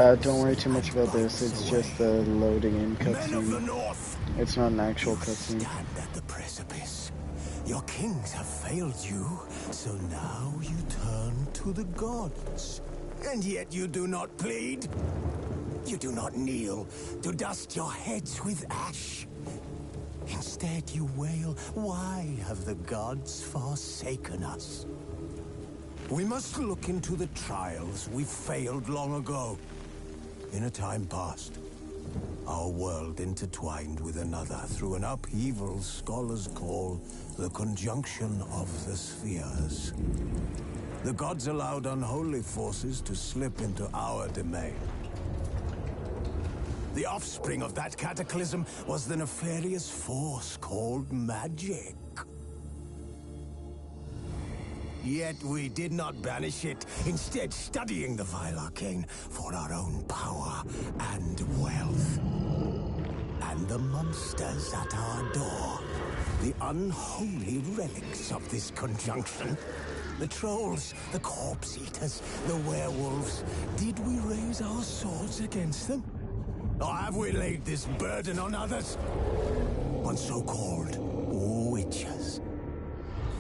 Don't worry too much about this. It's just the loading in cutscene. It's not an actual cutscene. Stand at the precipice. Your kings have failed you, so now you turn to the gods. And yet you do not plead. You do not kneel to dust your heads with ash. Instead you wail, why have the gods forsaken us? We must look into the trials we failed long ago. In a time past, our world intertwined with another through an upheaval scholars call the conjunction of the spheres. The gods allowed unholy forces to slip into our domain. The offspring of that cataclysm was the nefarious force called magic. Yet we did not banish it, instead studying the vile arcane for our own power and wealth. And the monsters at our door, the unholy relics of this conjunction. The trolls, the corpse eaters, the werewolves. Did we raise our swords against them? Or have we laid this burden on others? On so-called witches.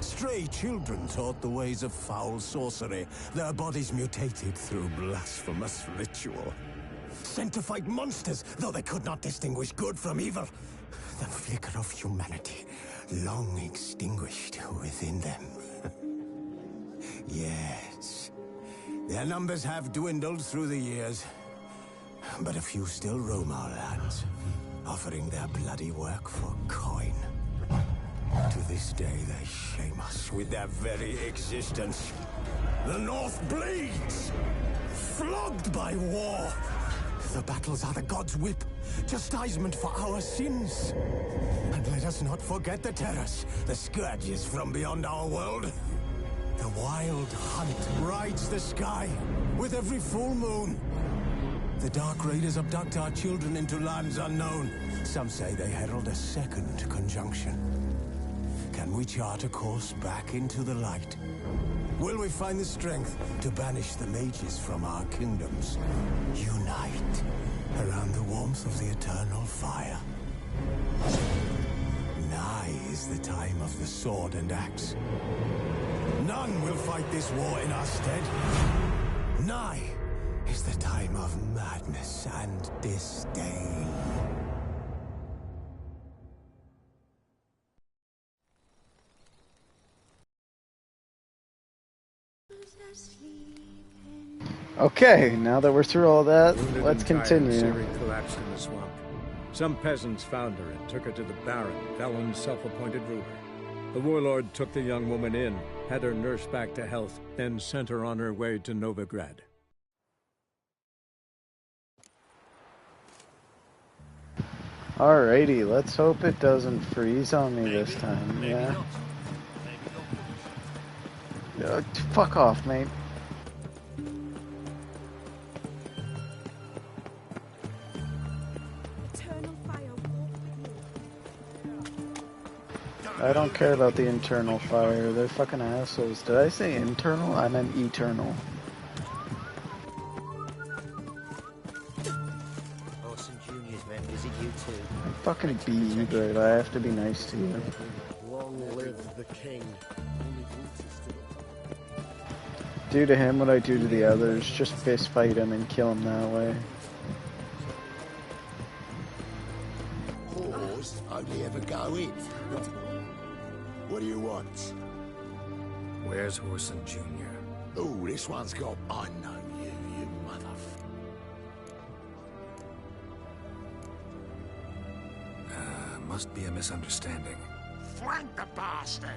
Stray children taught the ways of foul sorcery, their bodies mutated through blasphemous ritual. Sent to fight monsters, though they could not distinguish good from evil. The flicker of humanity, long extinguished within them. Yes, their numbers have dwindled through the years, but a few still roam our lands, offering their bloody work for coin. To this day, they shame us with their very existence. The North bleeds, flogged by war. The battles are the gods' whip, chastisement for our sins. And let us not forget the terrors, the scourges from beyond our world. The wild hunt rides the sky with every full moon. The Dark Raiders abduct our children into lands unknown. Some say they herald a second conjunction. Can we chart a course back into the light? Will we find the strength to banish the mages from our kingdoms? Unite around the warmth of the eternal fire. Nigh is the time of the sword and axe. None will fight this war in our stead. Nigh is the time of madness and disdain. Okay, now that we're through all that, let's continue. Ciri collapsed in the swamp. Some peasants found her and took her to the Baron, Velen's self-appointed ruler. The warlord took the young woman in, had her nursed back to health, then sent her on her way to Novigrad. Alrighty, let's hope it doesn't freeze on me this time, yeah? Fuck off, mate. I don't care about the internal fire, they're fucking assholes. Did I say internal? I meant eternal. Orson Jr.'s men visit you too. I fucking beat you, but I have to be nice to you. Long live the king. Do to him what I do to the others, just fist fight him and kill him that way. Whores only ever go in. What do you want? Where's Orson Jr.? Oh, this one's got I know you, you motherfucker. Must be a misunderstanding. Flank the bastard!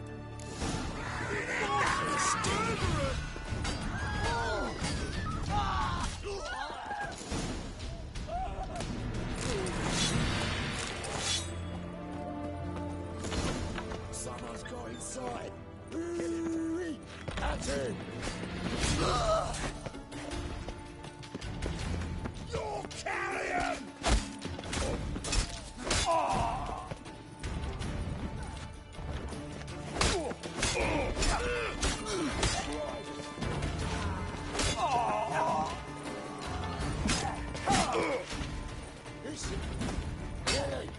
Someone's got inside. That's it. You're carrion! Listen. Really?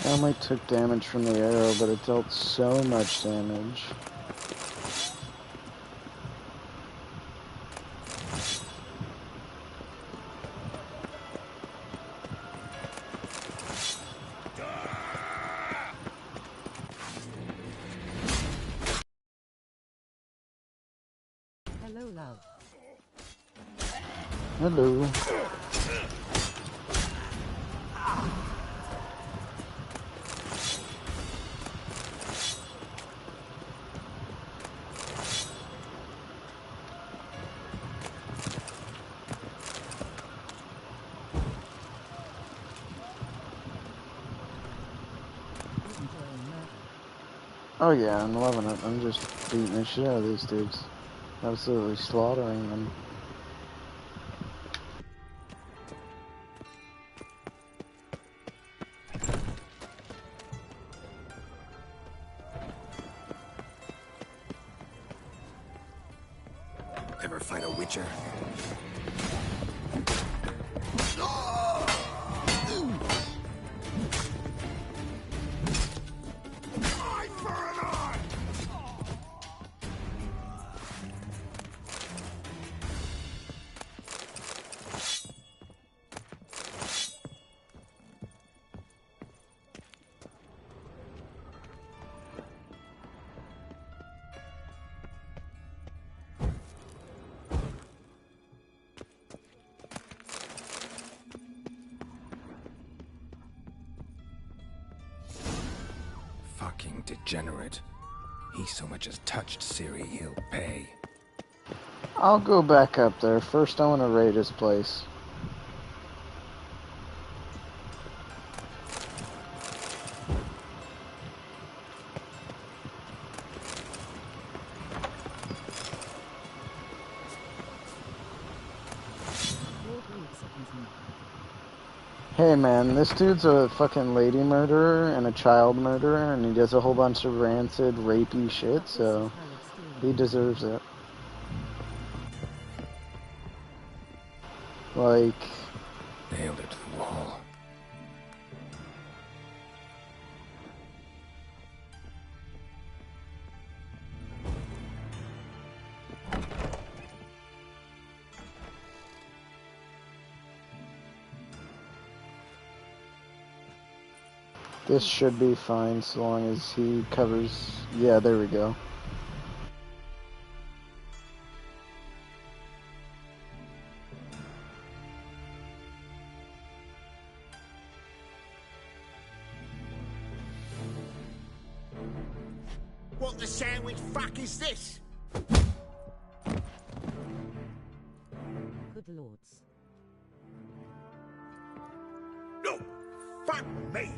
I only took damage from the arrow, but it dealt so much damage. Hello, love. Hello. Oh yeah, I'm loving it. I'm just beating the shit out of these dudes. Absolutely slaughtering them. Ever fight a Witcher? Fucking degenerate. He so much as touched Ciri, he'll pay. I'll go back up there. First I want to raid his place. Hey man, this dude's a fucking lady murderer and a child murderer, and he does a whole bunch of rancid, rapey shit, so he deserves it. Like, Nailed it to the wall. this should be fine so long as he covers... Yeah, there we go. What the sandwich fuck is this? Good lords. No! Fuck me!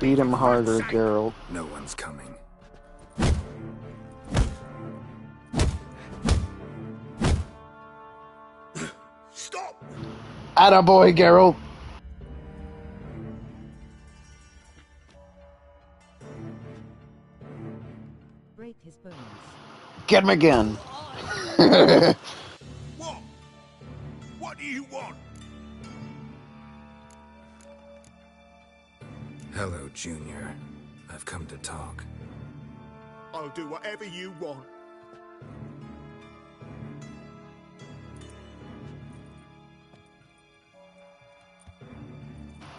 Beat him harder, Geralt. No one's coming. Stop! Attaboy, Geralt! Break his bones. Get him again! What? What do you want? Hello, Junior. I've come to talk. I'll do whatever you want.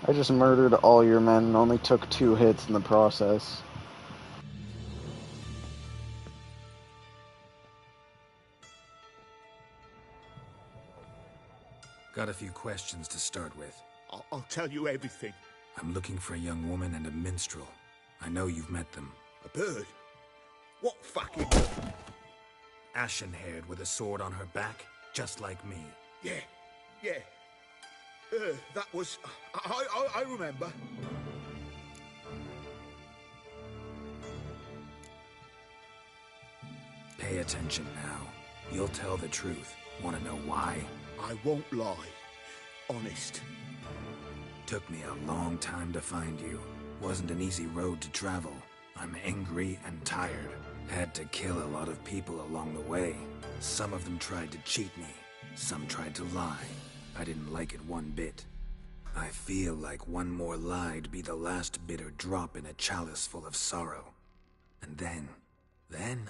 I just murdered all your men and only took 2 hits in the process. Got a few questions to start with. I'll tell you everything. I'm looking for a young woman and a minstrel. I know you've met them. A bird? What fucking... Ashen-haired with a sword on her back, just like me. Yeah. That was... I remember. Pay attention now. You'll tell the truth. Want to know why? I won't lie. Honest. Took me a long time to find you. Wasn't an easy road to travel. I'm angry and tired. Had to kill a lot of people along the way. Some of them tried to cheat me. Some tried to lie. I didn't like it one bit. I feel like one more lie'd be the last bitter drop in a chalice full of sorrow. And then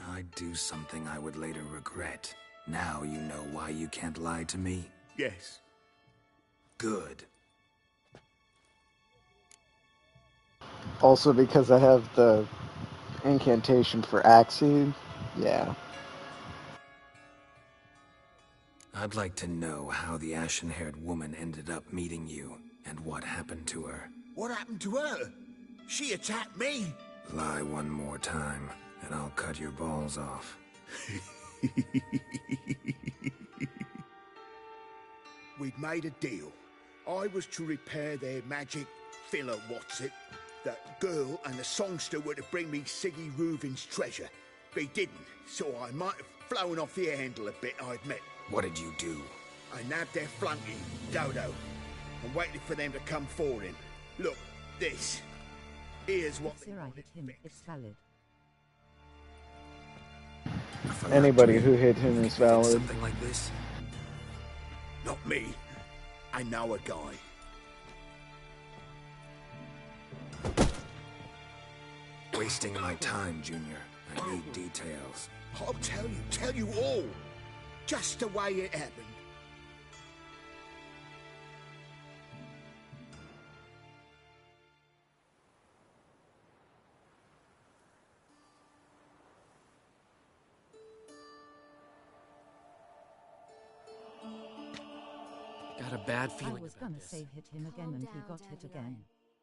I'd do something I would later regret. Now you know why you can't lie to me? Yes. Good. Also because I have the incantation for Axie. Yeah. I'd like to know how the ashen-haired woman ended up meeting you, and what happened to her. What happened to her? She attacked me. Lie one more time, and I'll cut your balls off. We'd made a deal. I was to repair their magic filler, what's it? That girl and the songster were to bring me Siggy Reuven's treasure. They didn't, so I might have flown off the handle a bit, I admit. What did you do? I nabbed their flunky, Dodo, and waited for them to come for him. Look, this. Here's what... If Sir I hit him, it's valid. Anybody who hit him is valid. Something like this? Not me. I know a guy. Wasting my time, Junior. I need details. I'll tell you all. Just the way it happened. Got a bad I feeling was about gonna this. say hit him again and he got hit again.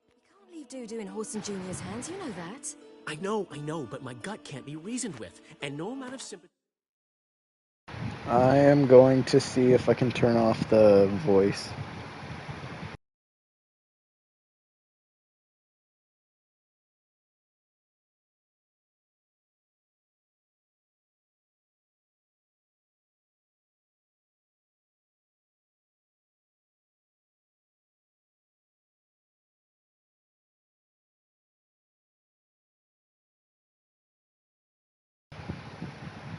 You can't leave Dudu in Horson Jr.'s hands, you know that. I know, but my gut can't be reasoned with, and no amount of sympathy... I am going to see if I can turn off the voice.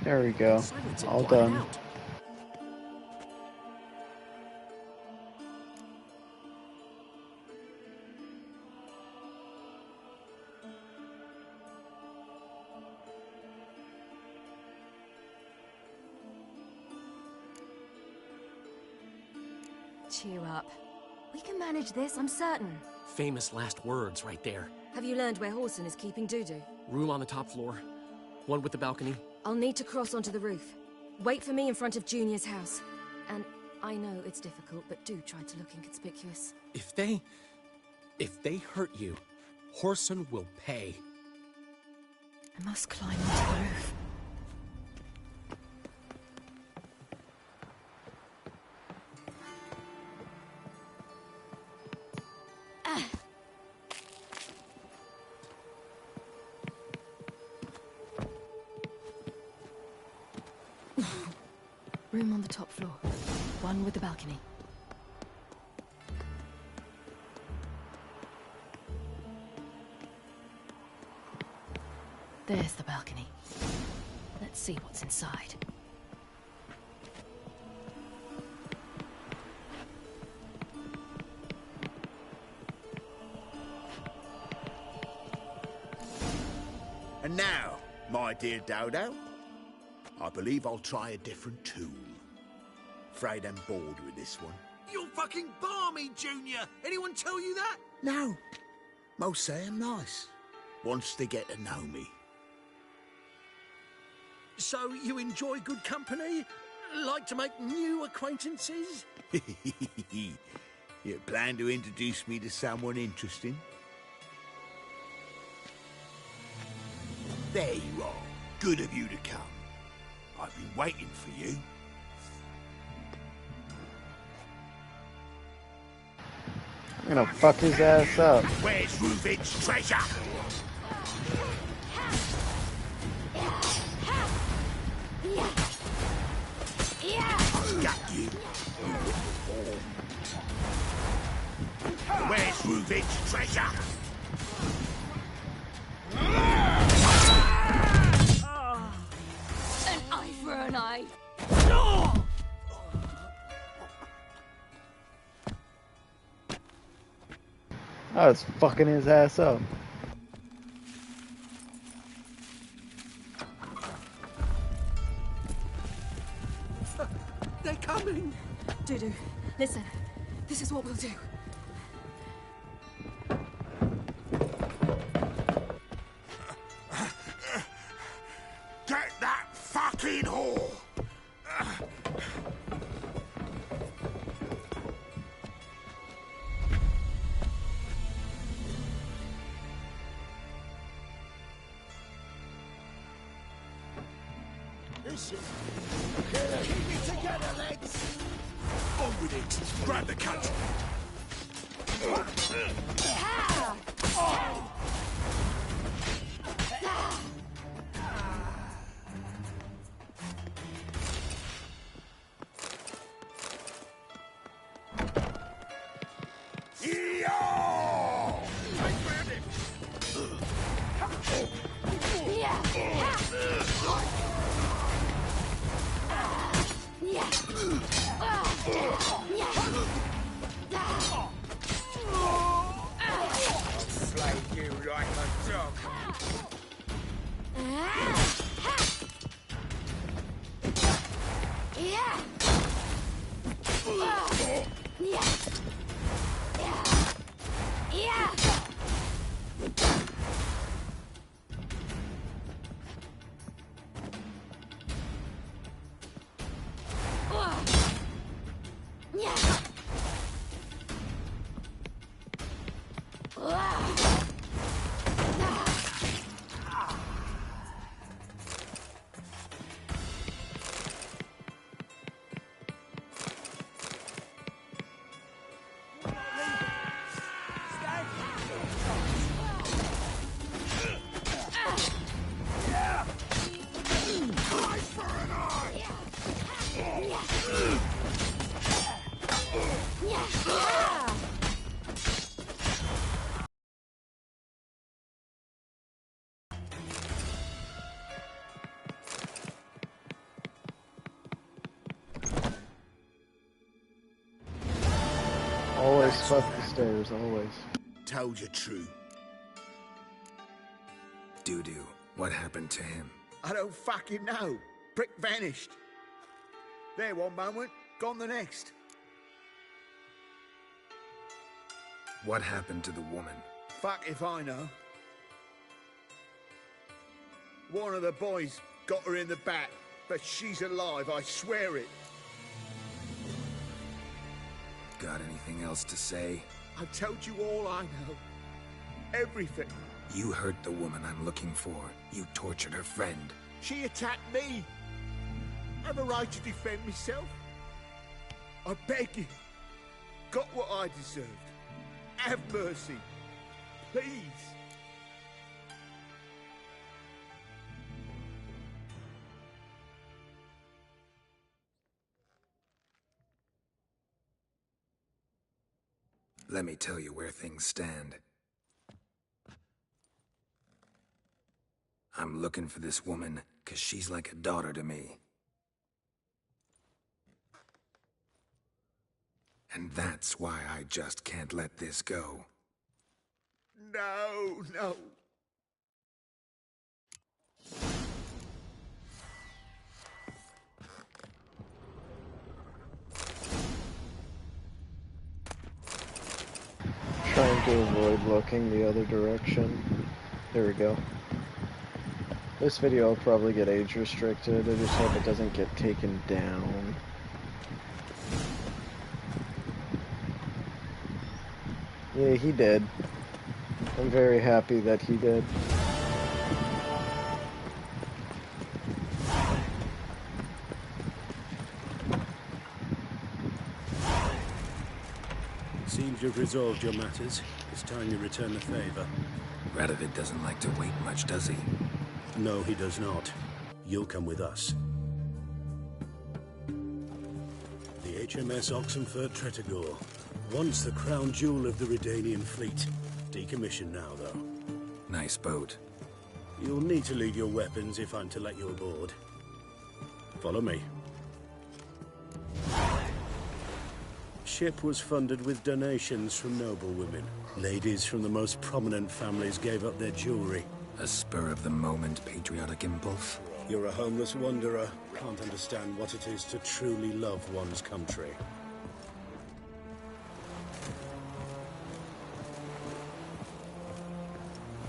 There we go. Silence it, All blot it done. out. Cheer up. We can manage this, I'm certain. Famous last words right there. Have you learned where Horson is keeping Dudu? Room on the top floor. One with the balcony. I'll need to cross onto the roof. Wait for me in front of Junior's house. And I know it's difficult, but do try to look inconspicuous. If they hurt you, Horson will pay. I must climb onto the roof. Room on the top floor. One with the balcony. There's the balcony. Let's see what's inside. And now, my dear Dodo, I believe I'll try a different tool. Afraid I'm bored with this one. You're fucking balmy, Junior! Anyone tell you that? No. Most say I'm nice. Once they get to know me. So you enjoy good company? Like to make new acquaintances? You plan to introduce me to someone interesting? There you are. Good of you to come. I've been waiting for you. I'm gonna fuck his ass up. Where's Reuven's treasure? Got you. Where's Reuven's treasure? An eye for an eye. Oh, it's fucking his ass up. They're coming! Dudu, listen. This is what we'll do. Get that fucking whore! Listen. Keep it together, lads! On with it! Grab the cunt! Slay you like a dog. Always fuck the stairs, always. Told you true. Dudu, what happened to him? I don't fucking know. Prick vanished. There one moment, gone the next. What happened to the woman? Fuck if I know. One of the boys got her in the back, but she's alive, I swear it. Got anything else to say? I've told you all I know. Everything. You hurt the woman I'm looking for. You tortured her friend. She attacked me. I have a right to defend myself. I beg you. Got what I deserved. Have mercy. Please. Let me tell you where things stand. I'm looking for this woman, 'cause she's like a daughter to me. And that's why I just can't let this go. No, no. Trying to avoid looking the other direction. There we go. This video will probably get age restricted. I just hope it doesn't get taken down. Yeah, he did. I'm very happy that he did. Seems you've resolved your matters. It's time you return the favor. Radovid doesn't like to wait much, does he? No, he does not. You'll come with us. The HMS Oxenford Tretogor. Once the crown jewel of the Redanian fleet. Decommissioned now, though. Nice boat. You'll need to leave your weapons if I'm to let you aboard. Follow me. Ship was funded with donations from noblewomen. Ladies from the most prominent families gave up their jewelry. A spur-of-the-moment patriotic impulse? You're a homeless wanderer. Can't understand what it is to truly love one's country.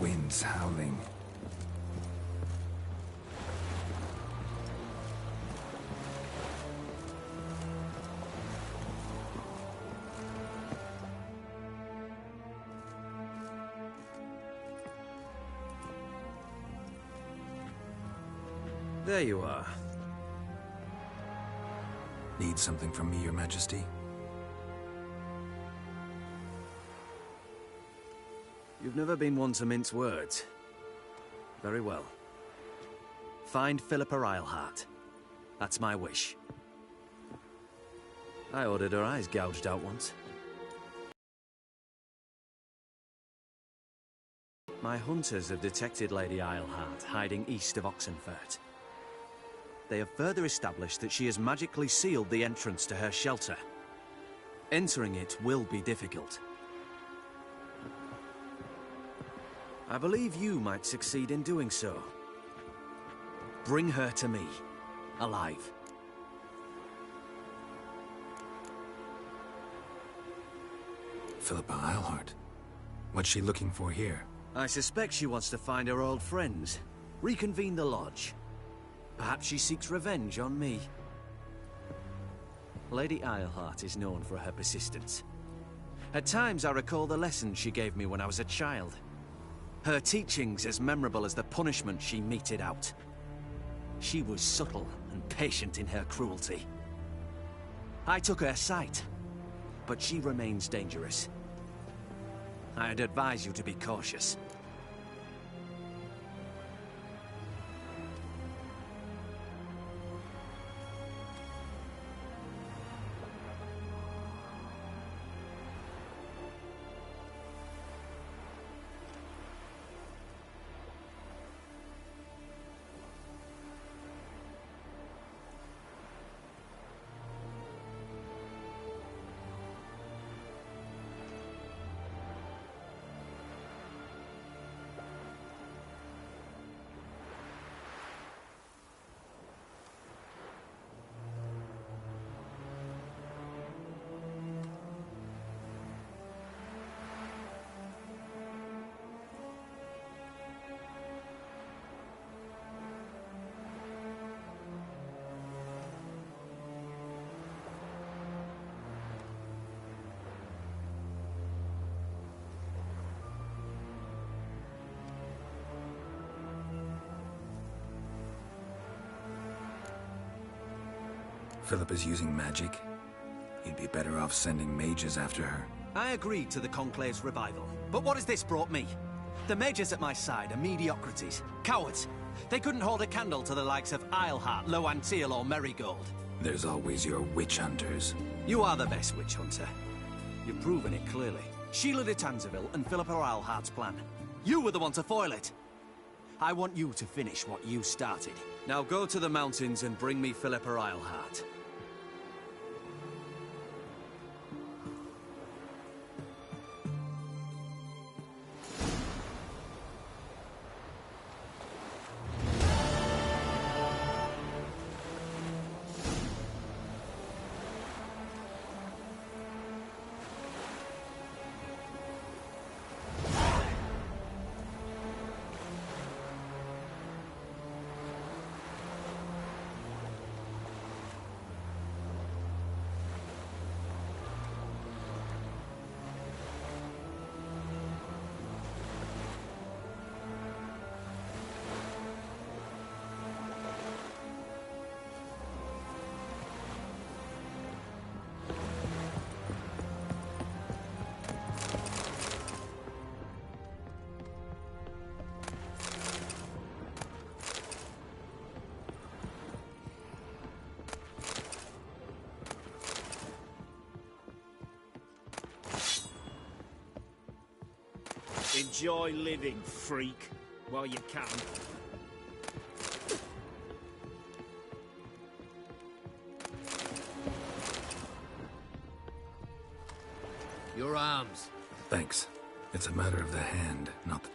Winds howling. There you are. Need something from me, Your Majesty? You've never been one to mince words. Very well. Find Philippa Eilhart. That's my wish. I ordered her eyes gouged out once. My hunters have detected Lady Eilhart hiding east of Oxenfurt. They have further established that she has magically sealed the entrance to her shelter. Entering it will be difficult. I believe you might succeed in doing so. Bring her to me, alive. Philippa Eilhart. What's she looking for here? I suspect she wants to find her old friends, reconvene the lodge. Perhaps she seeks revenge on me. Lady Eilhart is known for her persistence. At times I recall the lessons she gave me when I was a child. Her teachings as memorable as the punishment she meted out. She was subtle and patient in her cruelty. I took her sight, but she remains dangerous. I'd advise you to be cautious. Philippa's using magic. You'd be better off sending mages after her. I agreed to the Conclave's revival, but what has this brought me? The mages at my side are mediocrities, cowards. They couldn't hold a candle to the likes of Eilhart, Loantil, or Merigold. There's always your witch hunters. You are the best witch hunter. You've proven it clearly. Sheila de Tanzaville and Philippa Eilhart's plan. You were the one to foil it. I want you to finish what you started. Now go to the mountains and bring me Philippa Eilhart. Enjoy living, freak, while you can. Your arms. Thanks. It's a matter of the hand, not the...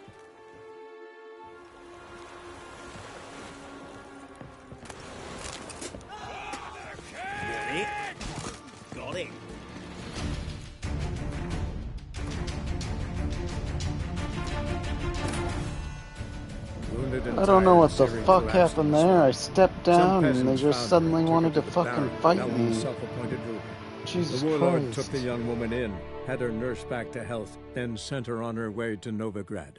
Got it. I don't know what the fuck happened there. I stepped down and they just suddenly wanted to fucking fight me. Jesus The warlord Christ. took the young woman in, had her nursed back to health, then sent her on her way to Novigrad.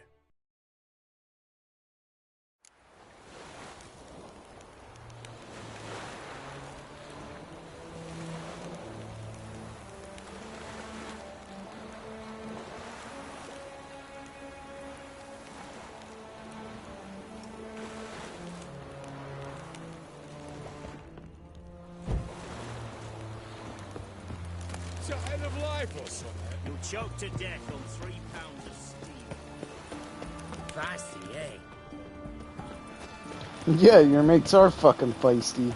It's a head of life or something. You'll choke to death on 3 pounds of steel. Fancy, eh? Yeah, your mates are fucking feisty.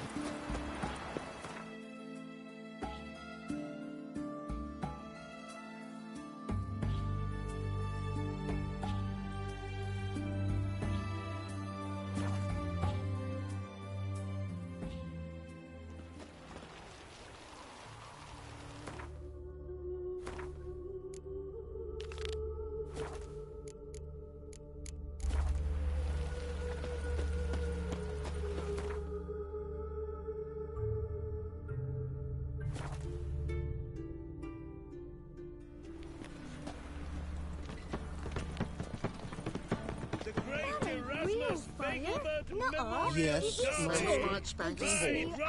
Yes, might spanking ball.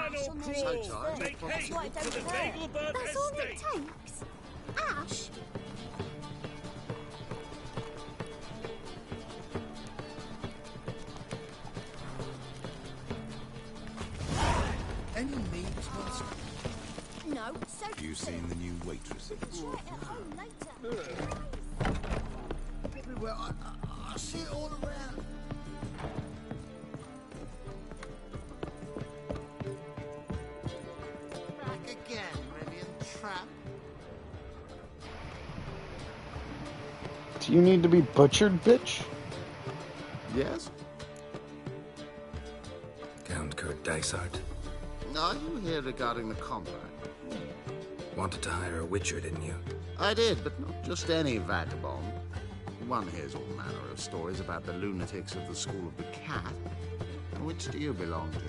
So tired, Make haste to the Nagelbird That's all it estate. takes. Ash? Any needs, Master? No, so You seen the new waitresses? Try it at home later. Everywhere. I see it all around. Back again, Rivian Trap. Do you need to be butchered, bitch? Yes? Count Kurt Dysart. Are you here regarding the contract? Wanted to hire a witcher, didn't you? I did, but not just any vagabond. One hears all manner of stories about the lunatics of the School of the Cat. Which do you belong to?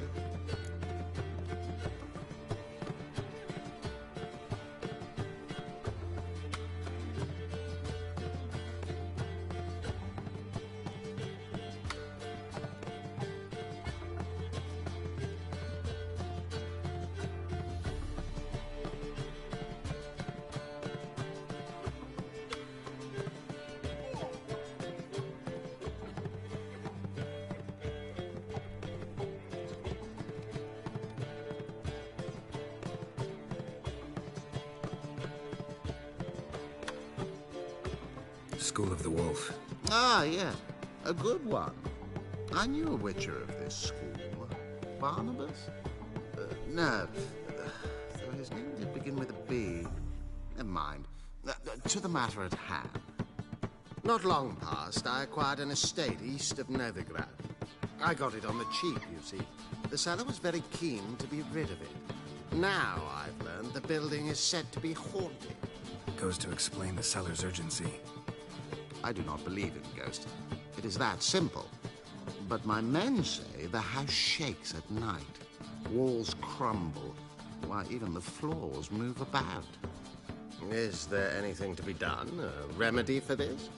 School of the Wolf. Ah, yeah. A good one. I knew a witcher of this school. Barnabas? No. Though his name did begin with a B. Never mind. To the matter at hand. Not long past, I acquired an estate east of Novigrad. I got it on the cheap, you see. The seller was very keen to be rid of it. Now, I've learned the building is said to be haunted. Goes to explain the seller's urgency. I do not believe in ghosts. It is that simple. But my men say the house shakes at night. Walls crumble. Why, even the floors move about. Is there anything to be done? A remedy for this?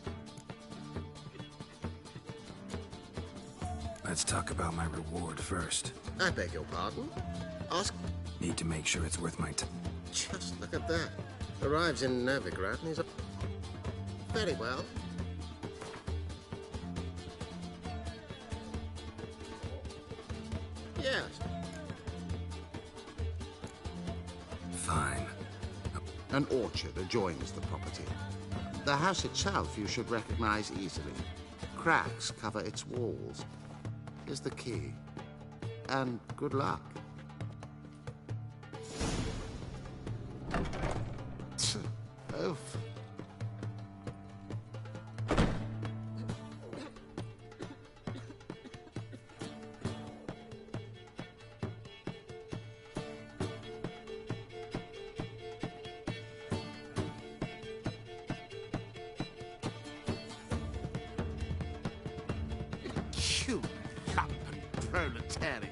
Let's talk about my reward first. I beg your pardon? Ask... Need to make sure it's worth my time. Just look at that. Arrives in Novigrad and he's a... Very well. Yes. Fine. An orchard adjoins the property. The house itself you should recognize easily. Cracks cover its walls. Here's the key. And good luck. Oof. You lumpen proletariat.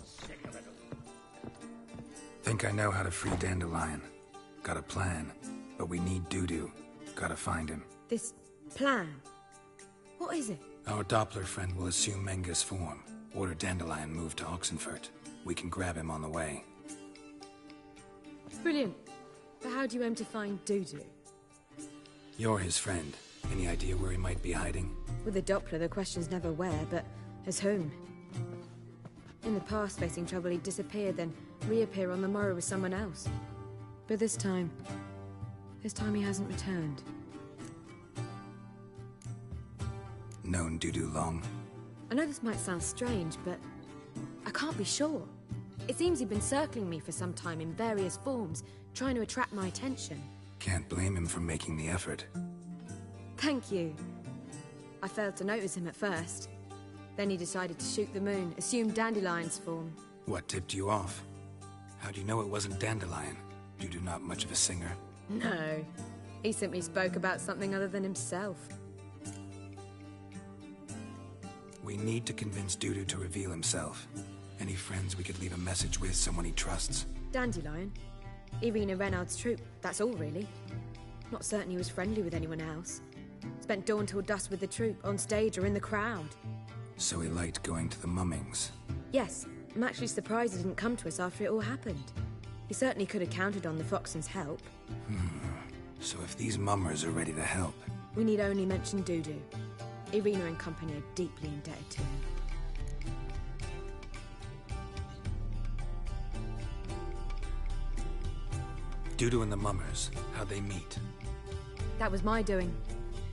Sick of it all. Think I know how to free Dandelion. Got a plan, but we need Dudu. Gotta find him. This plan? What is it? Our Doppler friend will assume Menga's form. Order Dandelion moved to Oxenfurt. We can grab him on the way. Brilliant. But how do you aim to find Dudu? You're his friend. Any idea where he might be hiding? With a Doppler, the question's never where, but as whom. In the past, facing trouble, he'd disappear, then reappear on the morrow with someone else. But this time he hasn't returned. Known Dudu long? I know this might sound strange, but I can't be sure. It seems he'd been circling me for some time in various forms, trying to attract my attention. Can't blame him for making the effort. Thank you. I failed to notice him at first. Then he decided to shoot the moon, assume Dandelion's form. What tipped you off? How do you know it wasn't Dandelion? Dudu not much of a singer. No. He simply spoke about something other than himself. We need to convince Dudu to reveal himself. Any friends we could leave a message with, someone he trusts? Dandelion? Irina Renard's troupe, that's all really. Not certain he was friendly with anyone else. Spent dawn till dusk with the troupe, on stage or in the crowd. So he liked going to the mummings? Yes, I'm actually surprised he didn't come to us after it all happened. He certainly could have counted on the Foxen's help. So if these mummers are ready to help... We need only mention Dudu. Irina and company are deeply indebted to him. Dudu and the mummers, how'd they meet? That was my doing.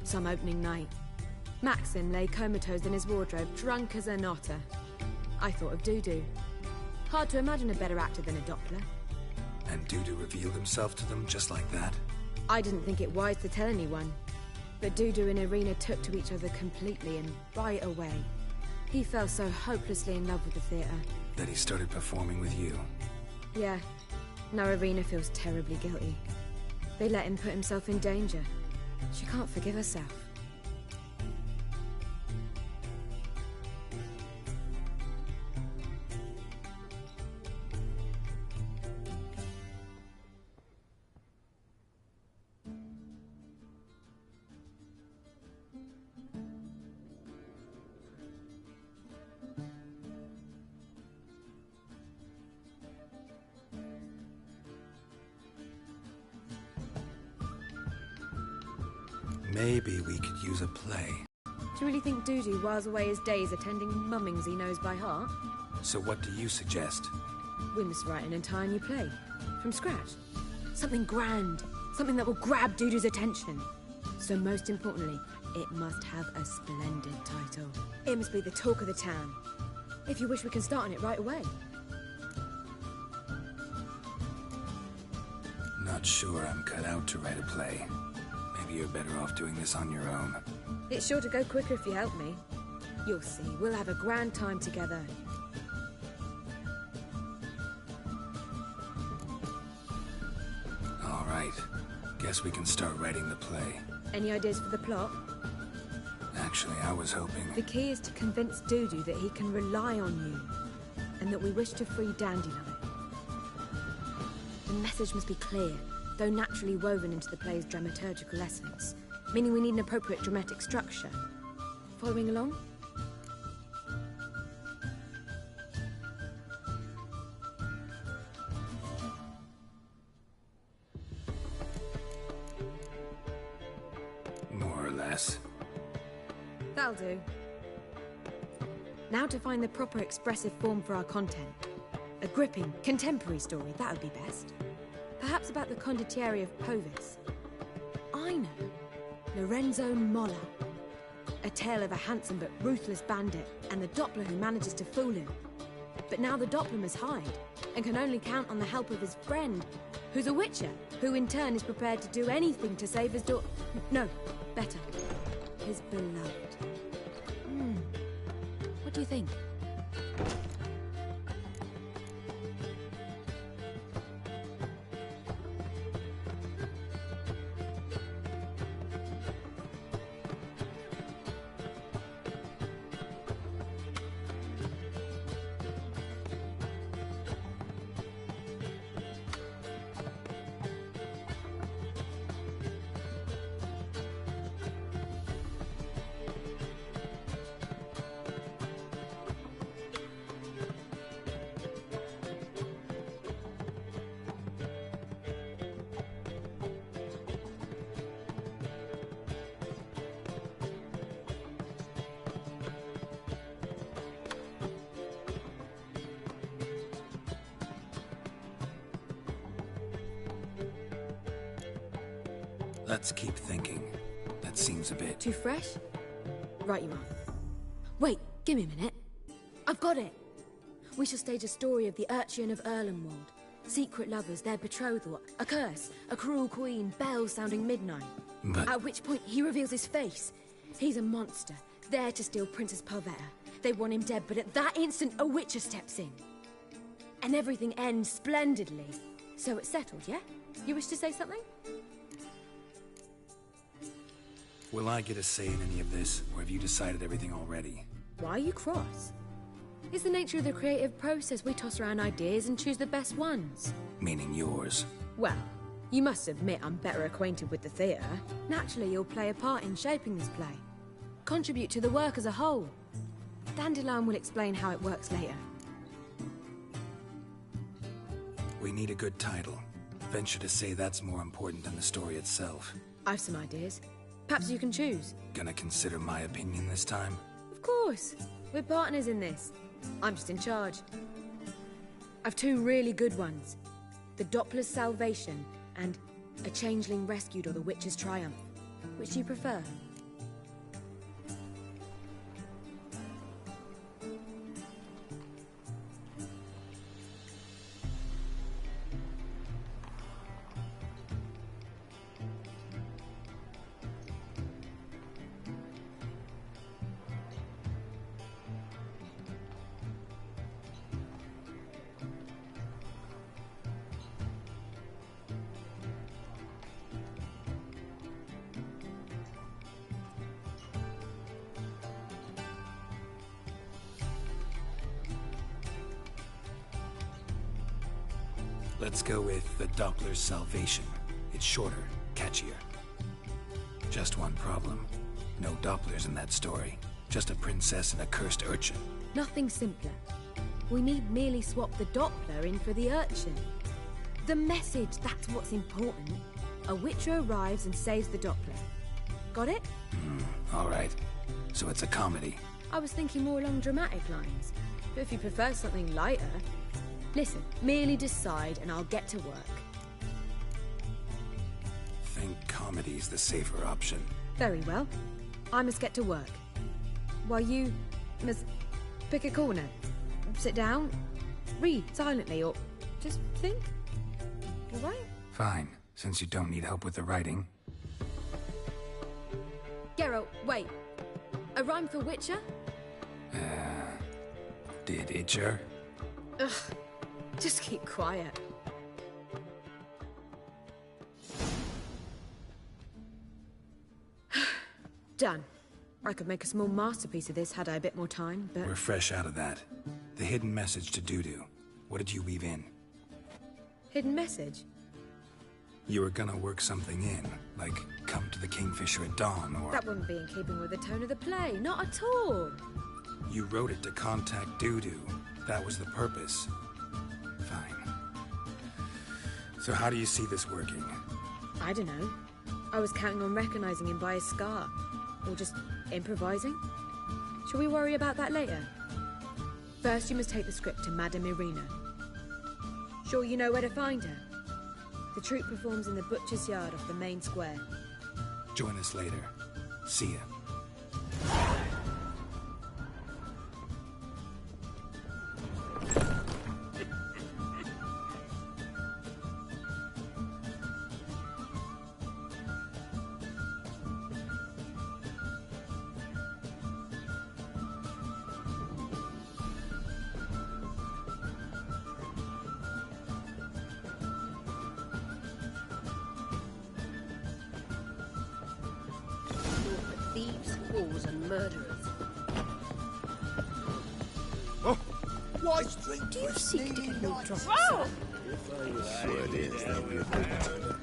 Some opening night. Maxim lay comatose in his wardrobe, drunk as an otter. I thought of Dudu. Hard to imagine a better actor than a Doppler. And Dudu revealed himself to them just like that? I didn't think it wise to tell anyone. But Dudu and Irina took to each other completely and right away. He fell so hopelessly in love with the theatre. That he started performing with you? Yeah. Now Irina feels terribly guilty. They let him put himself in danger. She can't forgive herself. Maybe we could use a play. Do you really think Dudu whiles away his days attending mummings he knows by heart? So what do you suggest? We must write an entire new play. From scratch. Something grand. Something that will grab Dudu's attention. So most importantly, it must have a splendid title. It must be the talk of the town. If you wish, we can start on it right away. Not sure I'm cut out to write a play. Maybe you're better off doing this on your own. It's sure to go quicker if you help me. You'll see, we'll have a grand time together. All right. Guess we can start writing the play. Any ideas for the plot? Actually, I was hoping... The key is to convince Dudu that he can rely on you, and that we wish to free Dandelion. The message must be clear, though naturally woven into the play's dramaturgical essence, meaning we need an appropriate dramatic structure. Following along? less. That'll do. Now to find the proper expressive form for our content. A gripping, contemporary story, that would be best. Perhaps about the condottieri of Povis. I know. Lorenzo Molla. A tale of a handsome but ruthless bandit, and the Doppler who manages to fool him. But now the Doppler must hide, and can only count on the help of his friend, who's a witcher, who in turn is prepared to do anything to save his daughter. No, better. His beloved. What do you think? Let's keep thinking. That seems a bit... Too fresh? Right you are. Wait, give me a minute. I've got it! We shall stage a story of the Urchin of Erlenwald. Secret lovers, their betrothal, a curse, a cruel queen, bells sounding midnight. But... At which point he reveals his face. He's a monster, there to steal Princess Palvetta. They want him dead, but at that instant a witcher steps in. And everything ends splendidly. So it's settled, yeah? You wish to say something? Will I get a say in any of this, or have you decided everything already? Why are you cross? It's the nature of the creative process. We toss around ideas and choose the best ones. Meaning yours. Well, you must admit I'm better acquainted with the theatre. Naturally, you'll play a part in shaping this play. Contribute to the work as a whole. Dandelion will explain how it works later. We need a good title. Venture to say that's more important than the story itself. I've some ideas. Perhaps you can choose. Gonna consider my opinion this time? Of course. We're partners in this. I'm just in charge. I've two really good ones. The Doppler's Salvation and A Changeling Rescued or the Witch's Triumph. Which do you prefer? Let's go with the Doppler's Salvation. It's shorter, catchier. Just one problem. No Dopplers in that story. Just a princess and a cursed urchin. Nothing simpler. We need merely swap the Doppler in for the urchin. The message, that's what's important. A witcher arrives and saves the Doppler. Got it? All right. So it's a comedy. I was thinking more along dramatic lines. But if you prefer something lighter... Listen, merely decide and I'll get to work. Think comedy's the safer option. Very well. I must get to work. While you must pick a corner. Sit down, read silently, or just think. All right? Fine, since you don't need help with the writing. Geralt, wait. A rhyme for Witcher? Did Itcher? Ugh. Just keep quiet. Done. I could make a small masterpiece of this had I a bit more time, but... We're fresh out of that. The hidden message to Dudu. What did you weave in? Hidden message? You were gonna work something in, like come to the Kingfisher at dawn, or... That wouldn't be in keeping with the tone of the play, not at all. You wrote it to contact Dudu. That was the purpose. Fine. So how do you see this working? I don't know. I was counting on recognizing him by his scar. Or just improvising? Shall we worry about that later? First, you must take the script to Madame Irina. Sure you know where to find her? The troupe performs in the butcher's yard off the main square. Join us later. See ya. Thieves, whores, and murderers. Why drink? Do you seek to get your drops? Sure it is. They'll be a good time.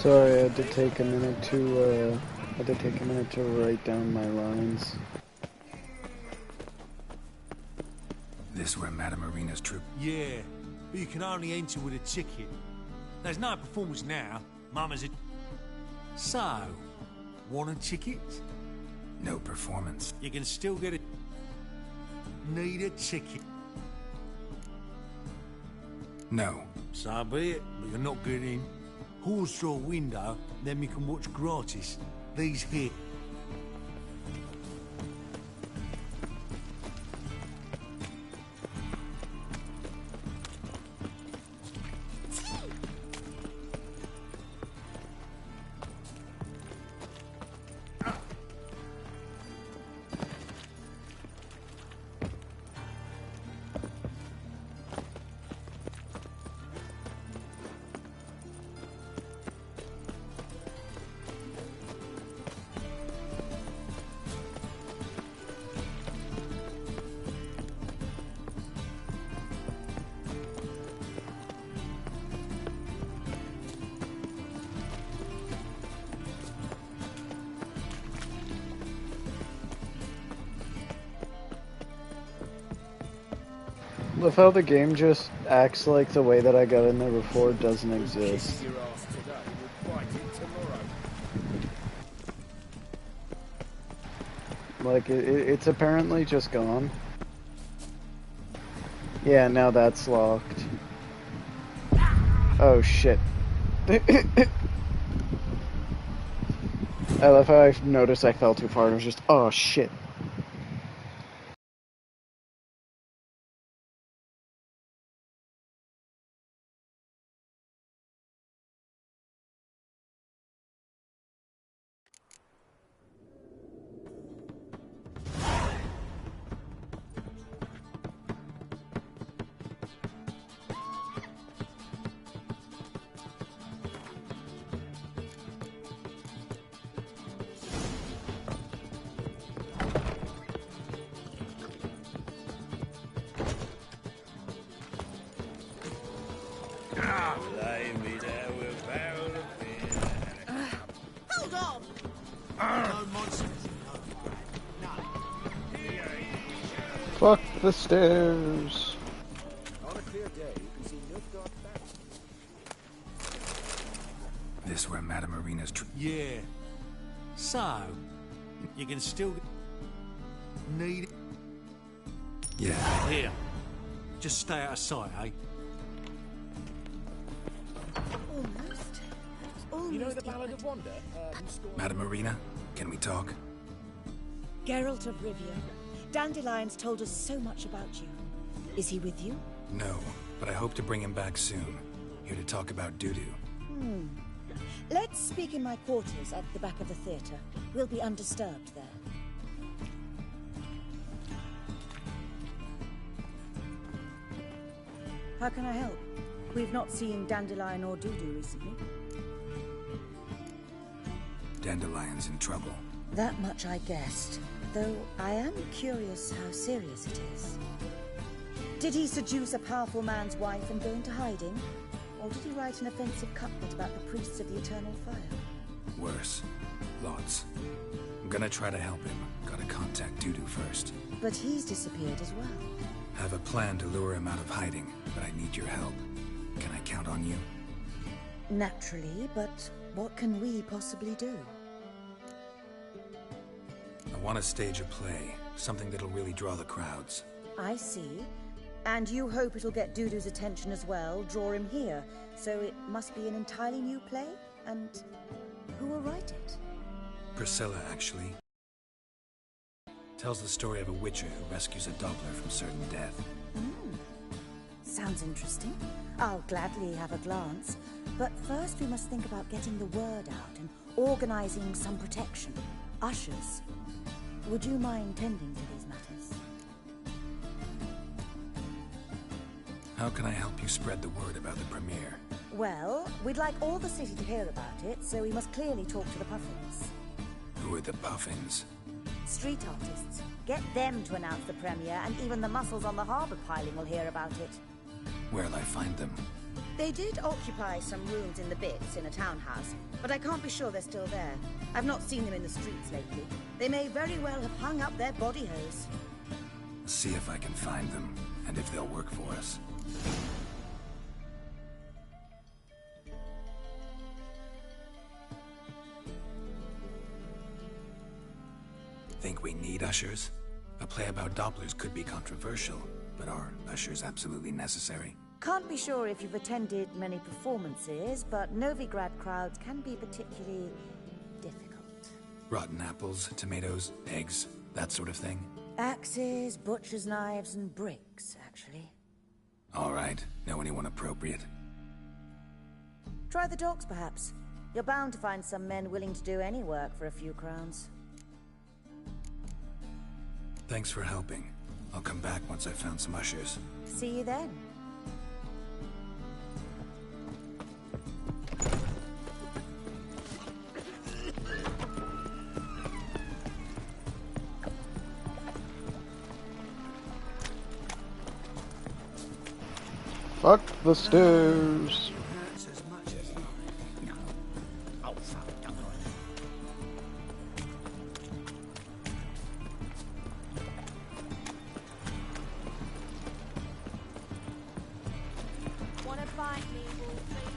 Sorry, I had to take a minute to write down my lines. This where Madame Irina's troupe? Yeah, but you can only enter with a ticket. There's no performance now. Mama's a... So, want a ticket? No performance. You can still get it. Need a ticket? No. So be it, but you're not getting in. Horse through a window, then you can watch gratis. These here. Love how the game just acts like the way that I got in there before doesn't exist. Your ass today, we'll bite it tomorrow. Like, it's apparently just gone. Yeah, now that's locked. Oh, shit. I love how I noticed I fell too far and it was just, oh, shit. Lay me there with a barrel of beer. Hold on! No monsters. Fuck the stairs. On a clear day, you can see no dark bats. This where Madame Marina's Yeah. So, you can still need it. Yeah. Here. Just stay out of sight, eh? You know the Ballad of Wanda? Madame Marina, can we talk? Geralt of Rivia. Dandelion's told us so much about you. Is he with you? No, but I hope to bring him back soon. Here to talk about Dudu. Let's speak in my quarters at the back of the theatre. We'll be undisturbed there. How can I help? We've not seen Dandelion or Dudu recently. Dandelion's in trouble. That much I guessed, though I am curious how serious it is. Did he seduce a powerful man's wife and go into hiding? Or did he write an offensive couplet about the priests of the eternal fire? Worse. Lots. I'm gonna try to help him. Gotta contact Dudu first. But he's disappeared as well. Have a plan to lure him out of hiding, but I need your help. Can I count on you? Naturally, but what can we possibly do? I want to stage a play. Something that'll really draw the crowds. I see. And you hope it'll get Dudu's attention as well, draw him here. So it must be an entirely new play? And who will write it? Priscilla, actually. Tells the story of a witcher who rescues a Doppler from certain death. Sounds interesting. I'll gladly have a glance. But first we must think about getting the word out and organizing some protection. Ushers. Would you mind tending to these matters? How can I help you spread the word about the premiere? Well, we'd like all the city to hear about it, so we must clearly talk to the Puffins. Who are the Puffins? Street artists. Get them to announce the premiere, and even the muscles on the harbour piling will hear about it. Where'll I find them? They did occupy some rooms in the Bits in a townhouse, but I can't be sure they're still there. I've not seen them in the streets lately. They may very well have hung up their body hose. See if I can find them, and if they'll work for us. Think we need ushers? A play about Dopplers could be controversial, but are ushers absolutely necessary? Can't be sure if you've attended many performances, but Novigrad crowds can be particularly difficult. Rotten apples, tomatoes, eggs, that sort of thing? Axes, butcher's knives, and bricks, actually. All right. Know anyone appropriate? Try the docks, perhaps. You're bound to find some men willing to do any work for a few crowns. Thanks for helping. I'll come back once I've found some ushers. See you then. Fuck the stairs. fight me, Wolfie.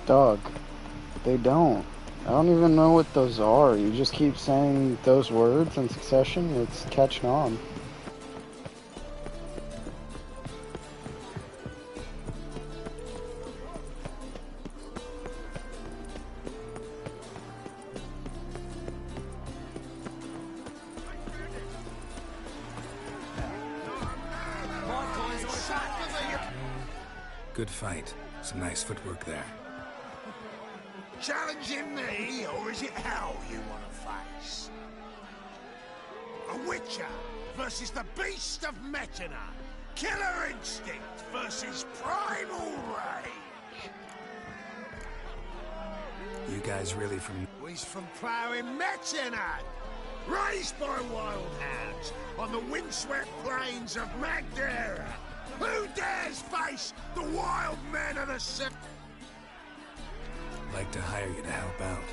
Dog. They don't. I don't even know what those are. You just keep saying those words in succession. It's catching on. Good fight. Some nice footwork there. Challenging me, or is it hell you want to face? A Witcher versus the Beast of Metina. Killer instinct versus primal rage. You guys really from... He's from ploughing Metina, raised by wild hounds on the windswept plains of Magdera. Who dares face the wild men of the sea? Like to hire you to help out.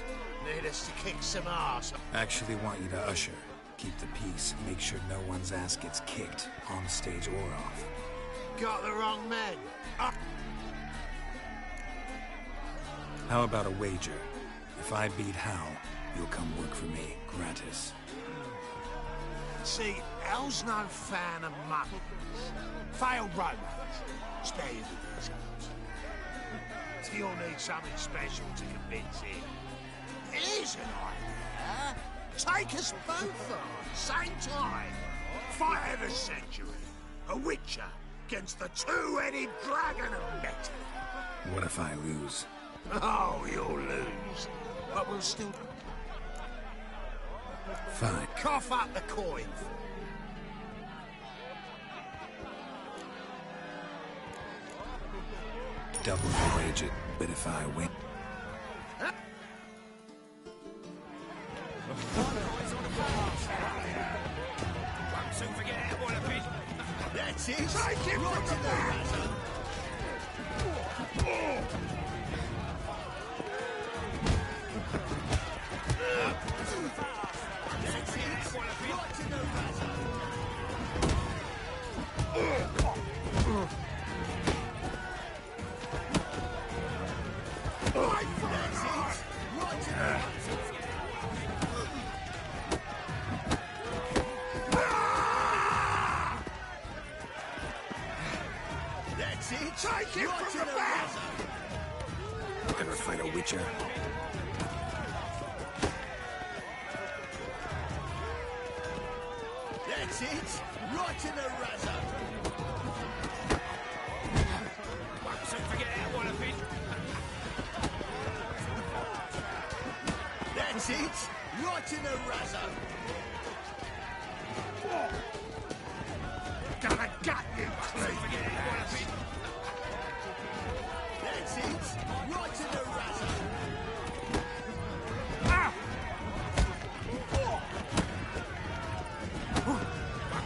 Need us to kick some ass. Actually want you to usher. Keep the peace. Make sure no one's ass gets kicked, on stage or off. Got the wrong men. How about a wager? If I beat Hal, you'll come work for me, gratis. See, Hal's no fan of muggles. Failed romance. Spare you the details. So you'll need something special to convince him. Here's an idea. Take us both on, same time. Fight of the century. A Witcher against the two-headed dragon of Metina. What if I lose? Oh, you'll lose. But we'll still... Fine. Cough up the coin. Double the wager, but if I win... That's it. Take him from the back. That's it. Right to the razor. Take him from the back! Ever fight a Witcher? That's it! Right in the razor! So forget that one a bit. That's it! Right in the razor! Gonna gut you, please! Forget that one a bit. That's it! Right in the razor! Ah!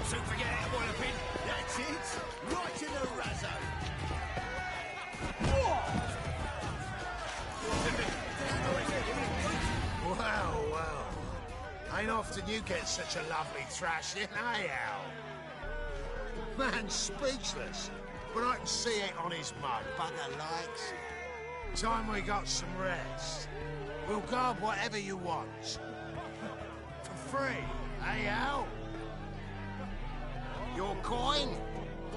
So forget that one a bit. That's it! Right in the razor! Wow, wow. Ain't often you get such a lovely thrashing, eh, Al? Man's speechless. But I can see it on his mug. Bugger likes it. Time we got some rest. We'll guard whatever you want. For free, eh, Al? Your coin?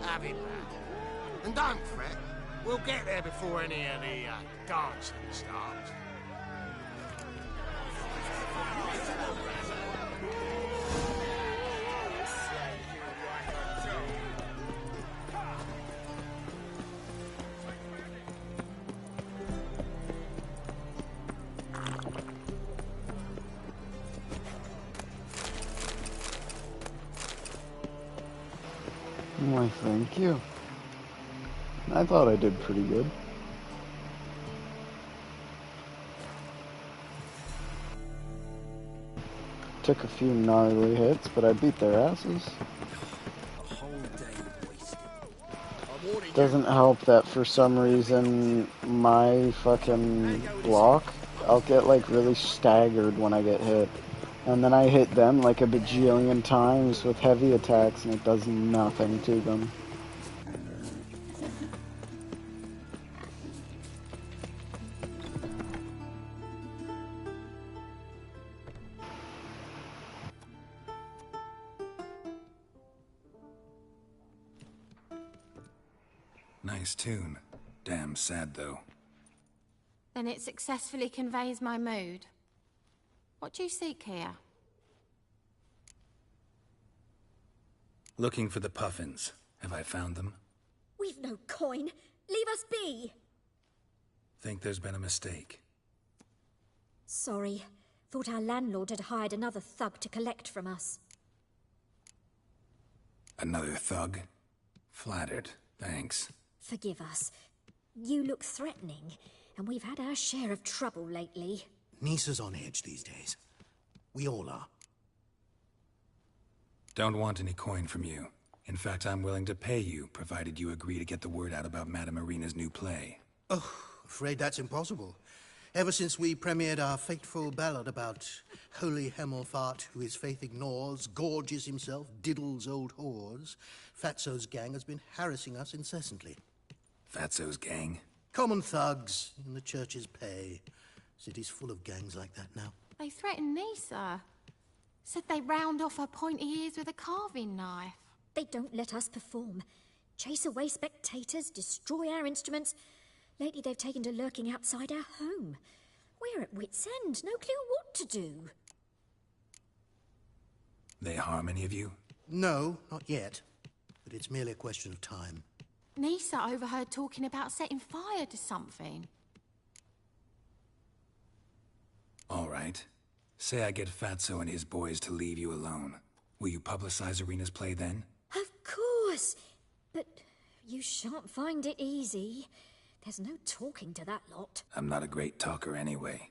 Have it back. And don't fret. We'll get there before any of the dancing starts. Why, thank you. I thought I did pretty good. Took a few gnarly hits, but I beat their asses. Doesn't help that for some reason my fucking block, I'll get like really staggered when I get hit. And then I hit them like a bajillion times with heavy attacks and it does nothing to them. Nice tune. Damn sad, though. Then it successfully conveys my mood. What do you seek here? Looking for the Puffins. Have I found them? We've no coin. Leave us be. Think there's been a mistake. Sorry. Thought our landlord had hired another thug to collect from us. Another thug? Flattered. Thanks. Forgive us. You look threatening, and we've had our share of trouble lately. Nisa's on edge these days. We all are. Don't want any coin from you. In fact, I'm willing to pay you, provided you agree to get the word out about Madame Irina's new play. Oh, afraid that's impossible. Ever since we premiered our fateful ballad about holy Hemelfart, who his faith ignores, gorges himself, diddles old whores, Fatso's gang has been harassing us incessantly. Fatso's gang? Common thugs in the church's pay. City's full of gangs like that now. They threatened Nisa. Said they round off her pointy ears with a carving knife. They don't let us perform. Chase away spectators, destroy our instruments. Lately they've taken to lurking outside our home. We're at wit's end, no clue what to do. They harm any of you? No, not yet. But it's merely a question of time. Nisa overheard talking about setting fire to something. All right. Say I get Fatso and his boys to leave you alone. Will you publicize Irina's play then? Of course! But you shan't find it easy. There's no talking to that lot. I'm not a great talker anyway.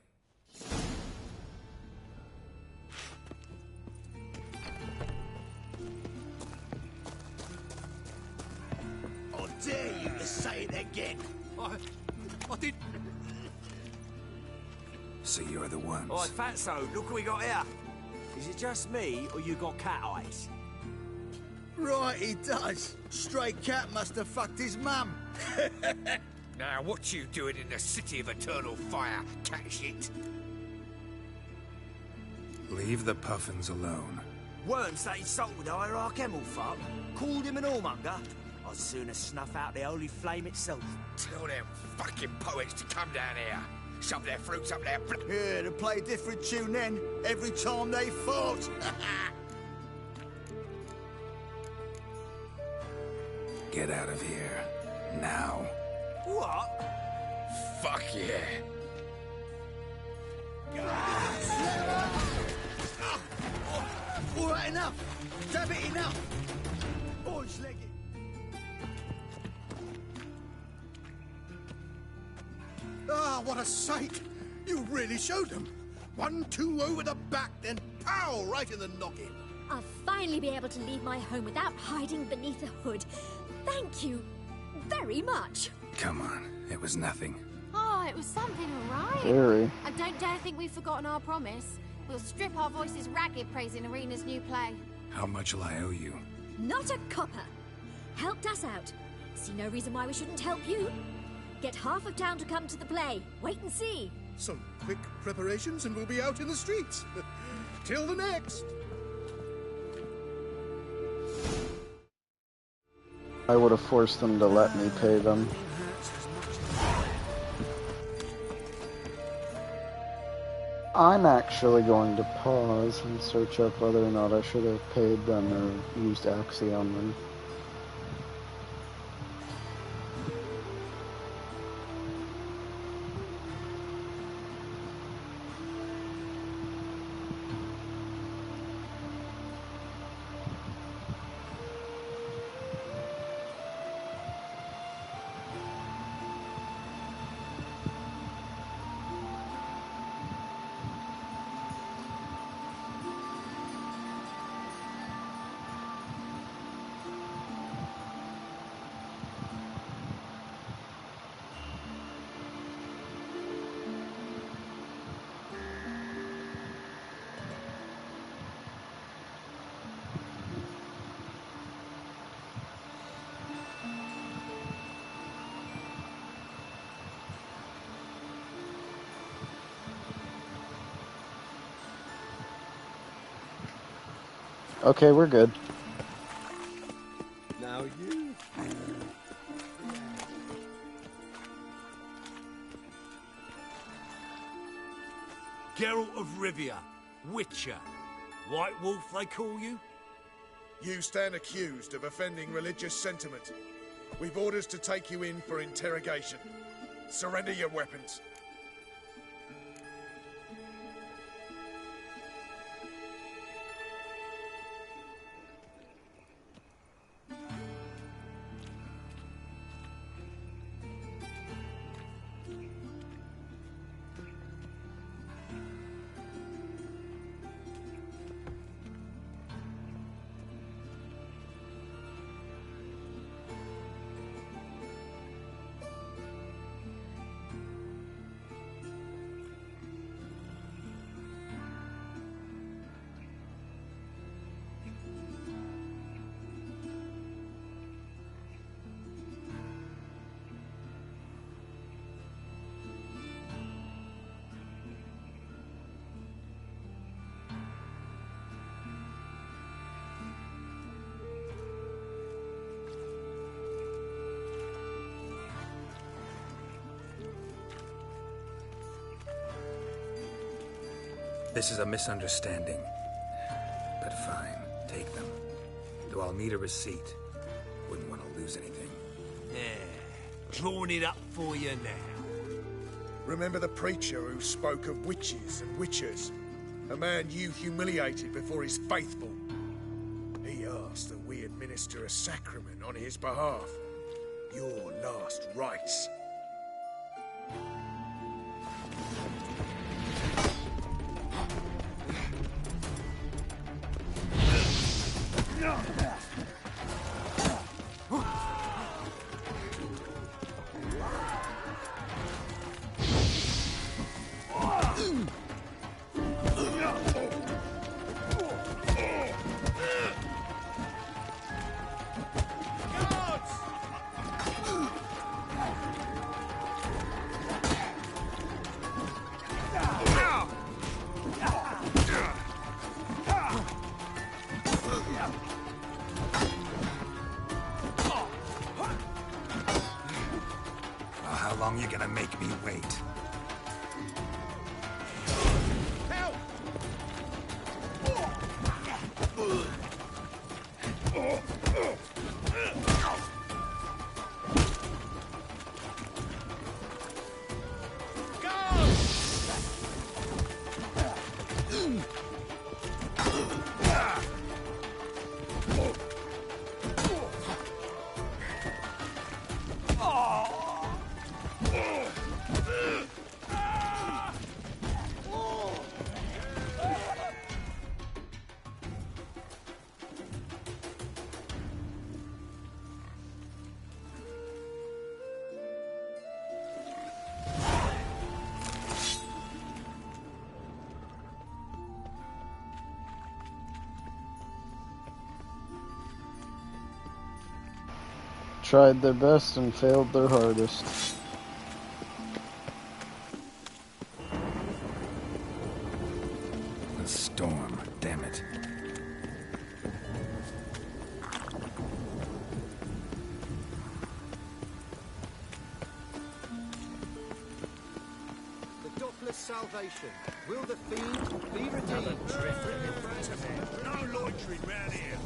I dare you to say it again. I did. So you're the ones. Alright, Fatso, look what we got here. Is it just me, or you got cat eyes? Right, he does. Stray cat must have fucked his mum. Now, what you doing in the City of Eternal Fire, cat shit? Leave the Puffins alone. Worms that insulted Hierarch Hemelfart, called him an whoremonger. I'd sooner snuff out the holy flame itself. Tell them fucking poets to come down here. Shove their fruits up their... Yeah, to play a different tune then, every time they fought. Get out of here. Now. What? Fuck yeah. All right, enough. Damn it, enough. Boys, leg it. Ah, what a sight! You really showed them. 1-2 over the back, then pow, right in the noggin. I'll finally be able to leave my home without hiding beneath a hood. Thank you very much. Come on, it was nothing. Oh, it was something, all right. Very. I don't dare think we've forgotten our promise. We'll strip our voices ragged praising Irina's new play. How much will I owe you? Not a copper. Helped us out. See no reason why we shouldn't help you. Get half of town to come to the play. Wait and see. Some quick preparations and we'll be out in the streets. Till the next. I would have forced them to let me pay them. I'm actually going to pause and search up whether or not I should have paid them or used Axie on them. Okay, we're good. Now you. Geralt of Rivia, Witcher. White Wolf, they call you? You stand accused of offending religious sentiment. We've orders to take you in for interrogation. Surrender your weapons. This is a misunderstanding. But fine, take them. Though I'll need a receipt. Wouldn't want to lose anything. Yeah, drawing it up for you now. Remember the preacher who spoke of witches and witchers? A man you humiliated before his faithful. He asked that we administer a sacrament on his behalf. Your last rites. How long you gonna make me wait? Tried their best and failed their hardest. A storm, damn it. The Doppler's salvation. Will the fiend be redeemed? No loitering round here.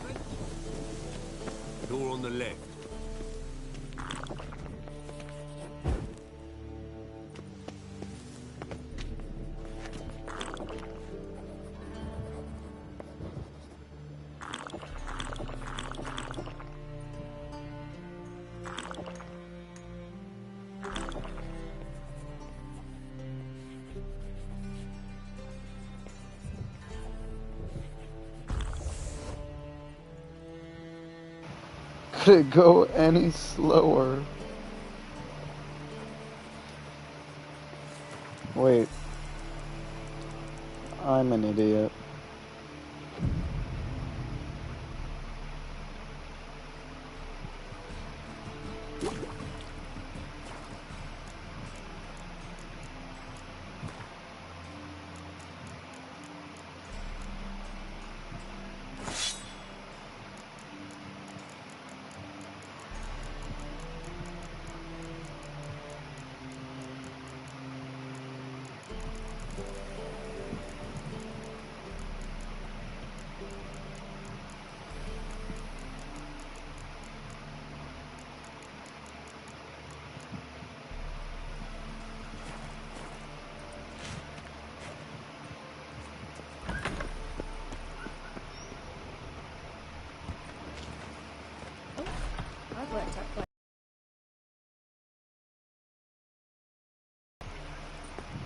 Door on the left. Could it go any slower? Wait. I'm an idiot.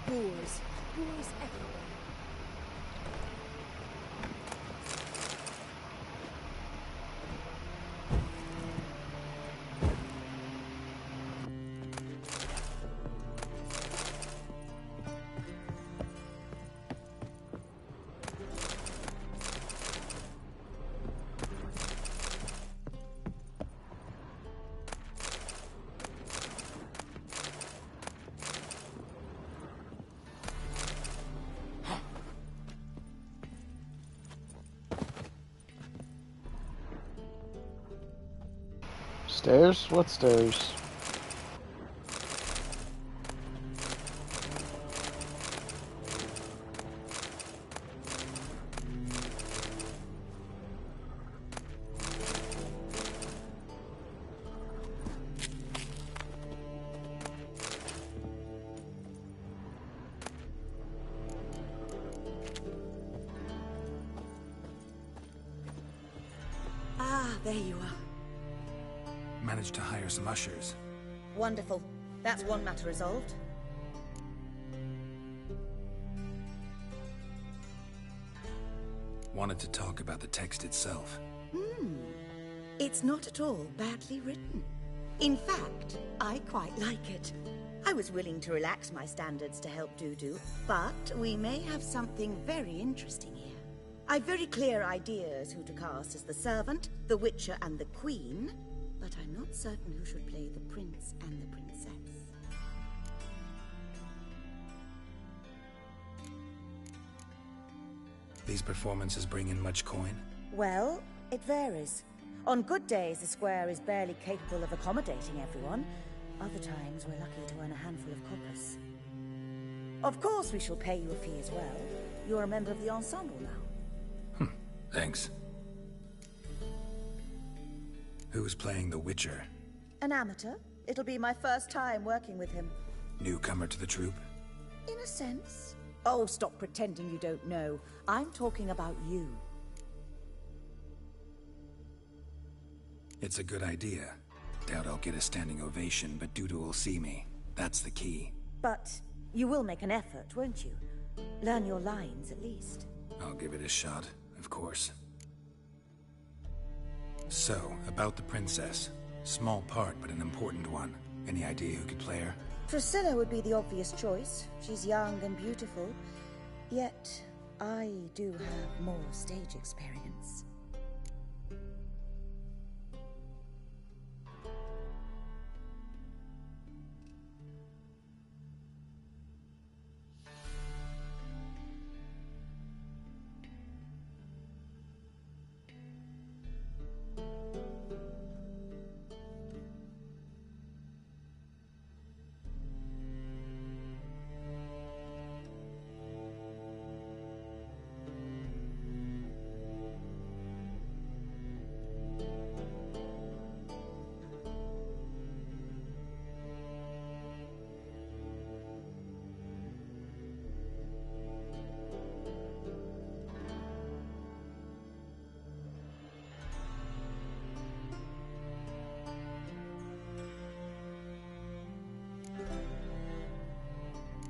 Boars. Boars everywhere. Stairs? What stairs? Ah, there you are. Managed to hire some ushers. Wonderful. That's one matter resolved. Wanted to talk about the text itself. It's not at all badly written. In fact, I quite like it. I was willing to relax my standards to help Dudu, but we may have something very interesting here. I've very clear ideas who to cast as the servant, the Witcher, and the Queen, but I'm not certain who should play the prince and the princess. These performances bring in much coin? Well, it varies. On good days, the square is barely capable of accommodating everyone. Other times, we're lucky to earn a handful of coppers. Of course, we shall pay you a fee as well. You're a member of the ensemble now. Thanks. Who's playing the Witcher? An amateur. It'll be my first time working with him. Newcomer to the troupe? In a sense. Oh, stop pretending you don't know. I'm talking about you. It's a good idea. Doubt I'll get a standing ovation, but Dudu will see me. That's the key. But you will make an effort, won't you? Learn your lines, at least. I'll give it a shot, of course. So, about the princess. Small part, but an important one. Any idea who could play her? Priscilla would be the obvious choice. She's young and beautiful. Yet, I do have more stage experience.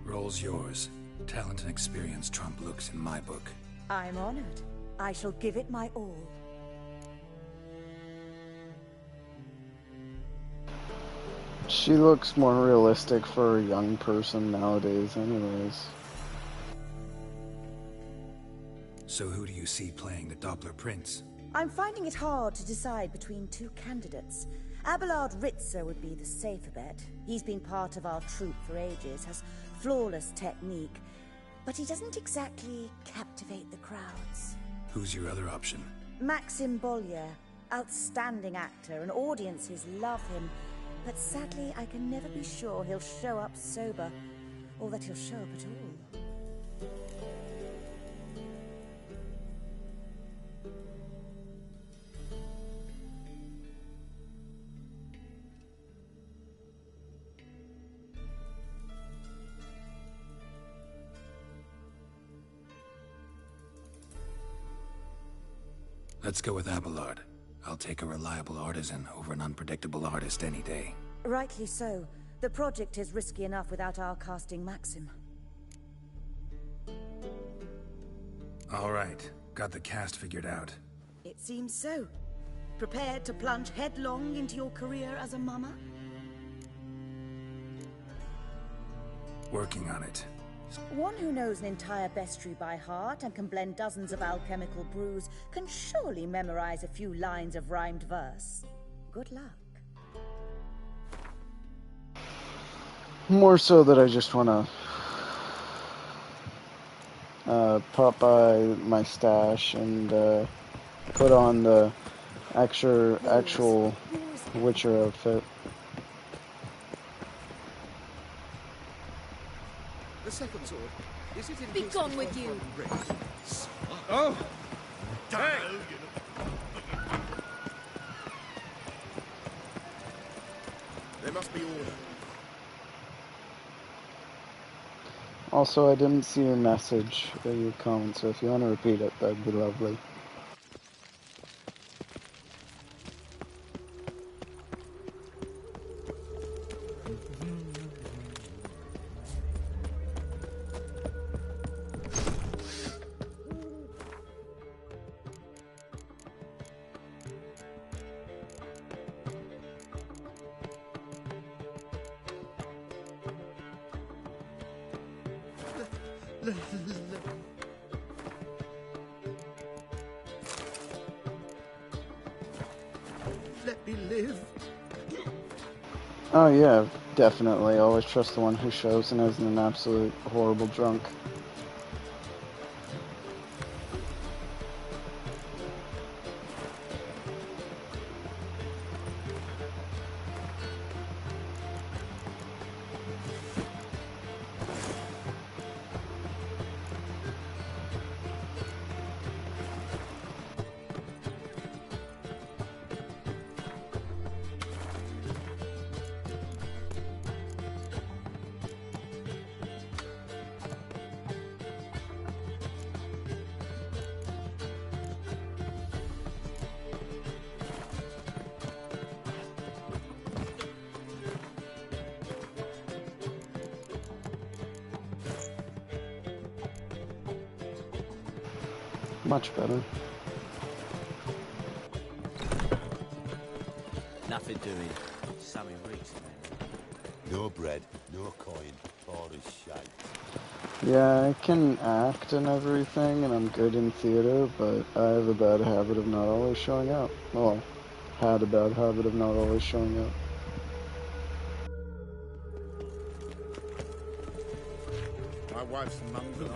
Role's yours. Talent and experience trump looks in my book. I'm honored. I shall give it my all. She looks more realistic for a young person nowadays anyways. So who do you see playing the Doppler Prince? I'm finding it hard to decide between two candidates. Abelard Ritzer would be the safer bet. He's been part of our troupe for ages, has flawless technique, but he doesn't exactly captivate the crowds. Who's your other option? Maxim Bollier, outstanding actor, and audiences love him, but sadly I can never be sure he'll show up sober, or that he'll show up at all. Let's go with Abelard. I'll take a reliable artisan over an unpredictable artist any day. Rightly so. The project is risky enough without our casting Maxim. All right. Got the cast figured out. It seems so. Prepared to plunge headlong into your career as a mama? Working on it. One who knows an entire bestiary by heart and can blend dozens of alchemical brews can surely memorize a few lines of rhymed verse. Good luck. More so that I just want to pop by my stash and put on the actual Witcher outfit. The second sword. Is it in Be gone with you! Oh! Hey! There must be order. Also, I didn't see your message or your comment, so if you want to repeat it, that'd be lovely. Let me live. Oh yeah, definitely. Always trust the one who shows and isn't an absolute horrible drunk. Much better. Nothing doing. Something reeks, man. No bread, no coin, all is shite. Yeah, I can act and everything, and I'm good in theater, but I have a bad habit of not always showing up. Well, had a bad habit of not always showing up. My wife's mumble.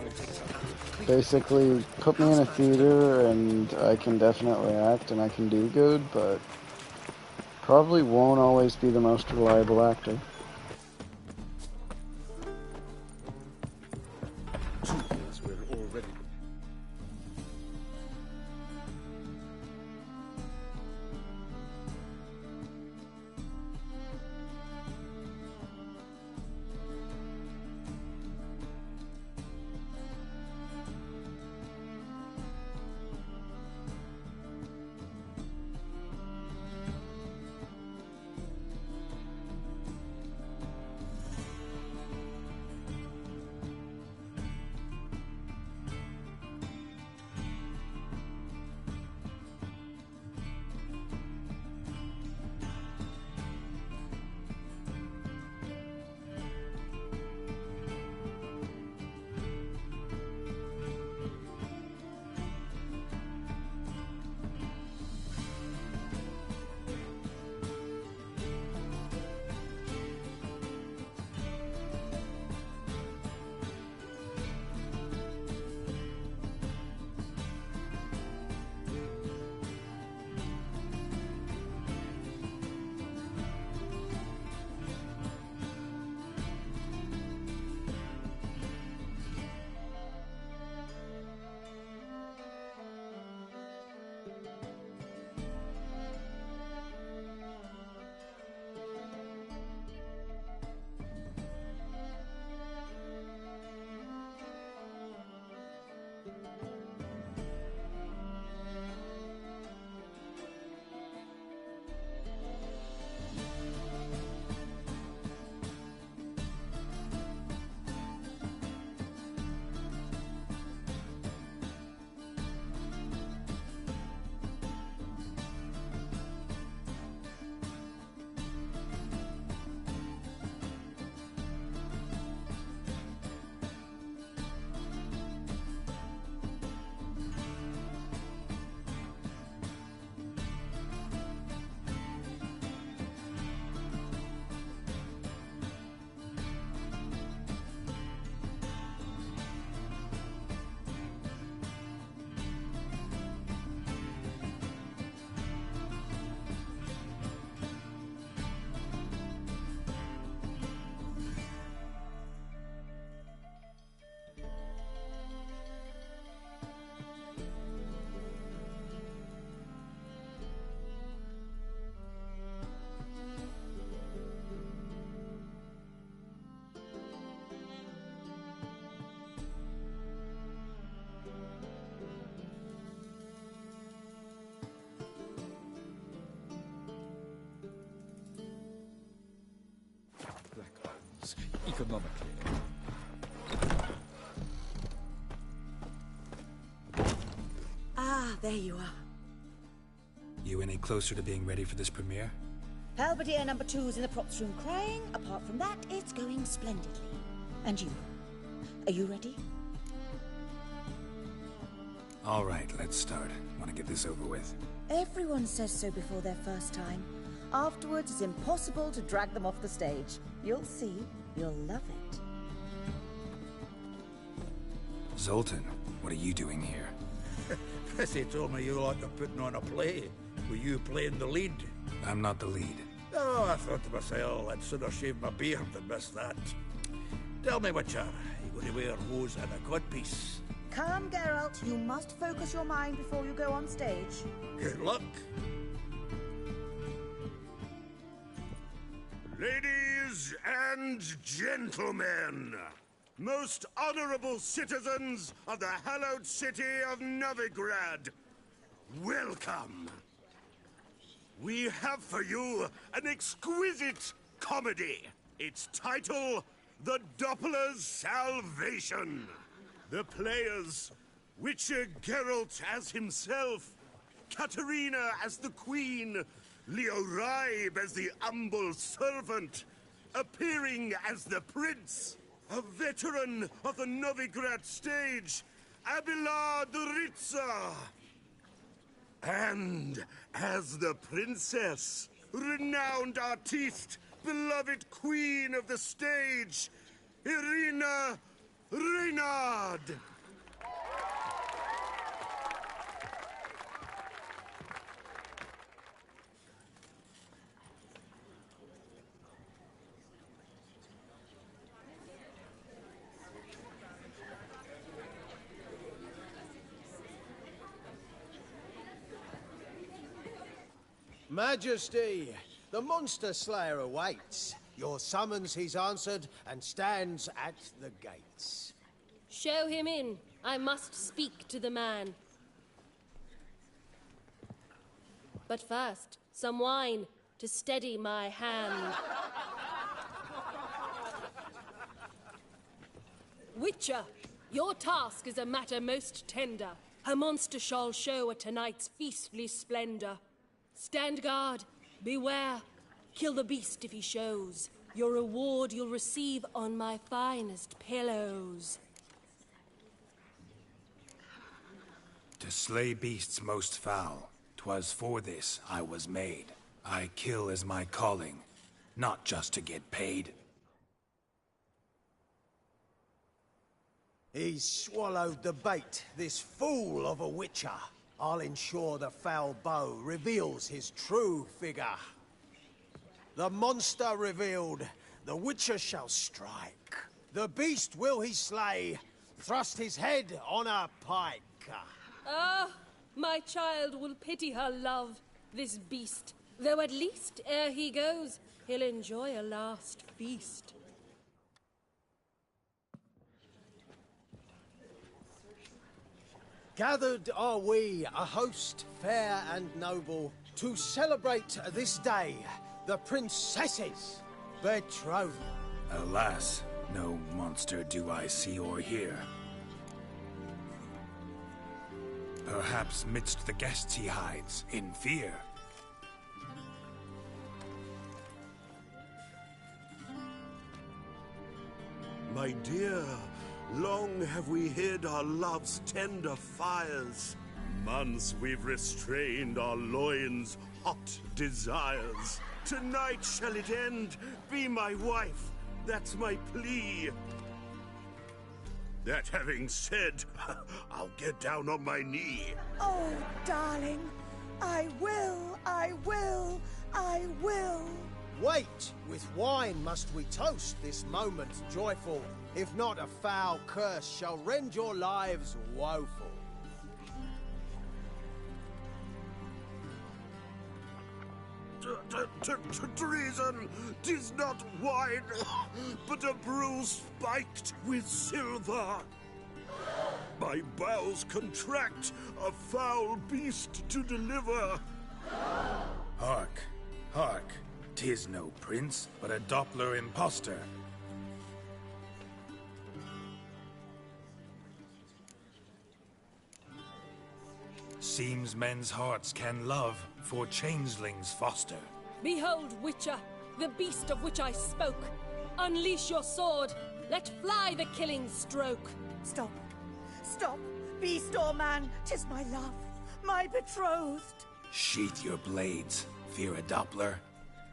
Basically, put me in a theater and I can definitely act and I can do good, but probably won't always be the most reliable actor. We're already. levels, economically. Ah, there you are. You any closer to being ready for this premiere? Halberdier number 2's in the props room crying. Apart from that, it's going splendidly. And you? Are you ready? All right, let's start. Want to get this over with. Everyone says so before their first time. Afterwards, it's impossible to drag them off the stage. You'll see. You'll love it. Zoltan, what are you doing here? They told me you like putting on a play. Were you playing the lead? I'm not the lead. Oh, I thought to myself, I'd sooner shave my beard than miss that. Tell me, Witcher, you going to wear hose and a codpiece? Calm, Geralt. You must focus your mind before you go on stage. Good luck. Ladies and gentlemen, most honorable citizens of the hallowed city of Novigrad, welcome. We have for you an exquisite comedy. Its title, The Doppler's Salvation. The players, Witcher Geralt as himself, Katarina as the Queen, Leo Raib as the humble servant, appearing as the Prince, a veteran of the Novigrad stage, Abelard Ritza. And as the Princess, renowned artiste, beloved Queen of the stage, Irina Reynard. Majesty, the Monster Slayer awaits. Your summons he's answered and stands at the gates. Show him in. I must speak to the man. But first, some wine to steady my hand. Witcher, your task is a matter most tender. A monster shall show at tonight's feastly splendor. Stand guard, beware, kill the beast if he shows. Your reward you'll receive on my finest pillows. To slay beasts most foul, 'twas for this I was made. I kill as my calling, not just to get paid. He's swallowed the bait, this fool of a Witcher. I'll ensure the foul bow reveals his true figure. The monster revealed, the Witcher shall strike. The beast will he slay, thrust his head on a pike. Ah, my child will pity her love, this beast. Though at least, ere he goes, he'll enjoy a last feast. Gathered are we, a host fair and noble, to celebrate this day, the princess's betrothal. Alas, no monster do I see or hear. Perhaps midst the guests he hides, in fear. My dear, long have we hid our love's tender fires. Months we've restrained our loins' hot desires. Tonight shall it end, be my wife, that's my plea. That having said, I'll get down on my knee. Oh, darling, I will, I will, I will. Wait, with wine must we toast this moment joyful. If not, a foul curse shall rend your lives woeful. Treason! 'Tis not wine, but a brew spiked with silver. My bowels contract, a foul beast to deliver. Hark, hark, 'tis no prince, but a Doppler impostor. Seems men's hearts can love, for changelings foster. Behold, Witcher, the beast of which I spoke. Unleash your sword. Let fly the killing stroke. Stop. Stop. Beast or man, 'tis my love, my betrothed. Sheath your blades, fear a Doppler.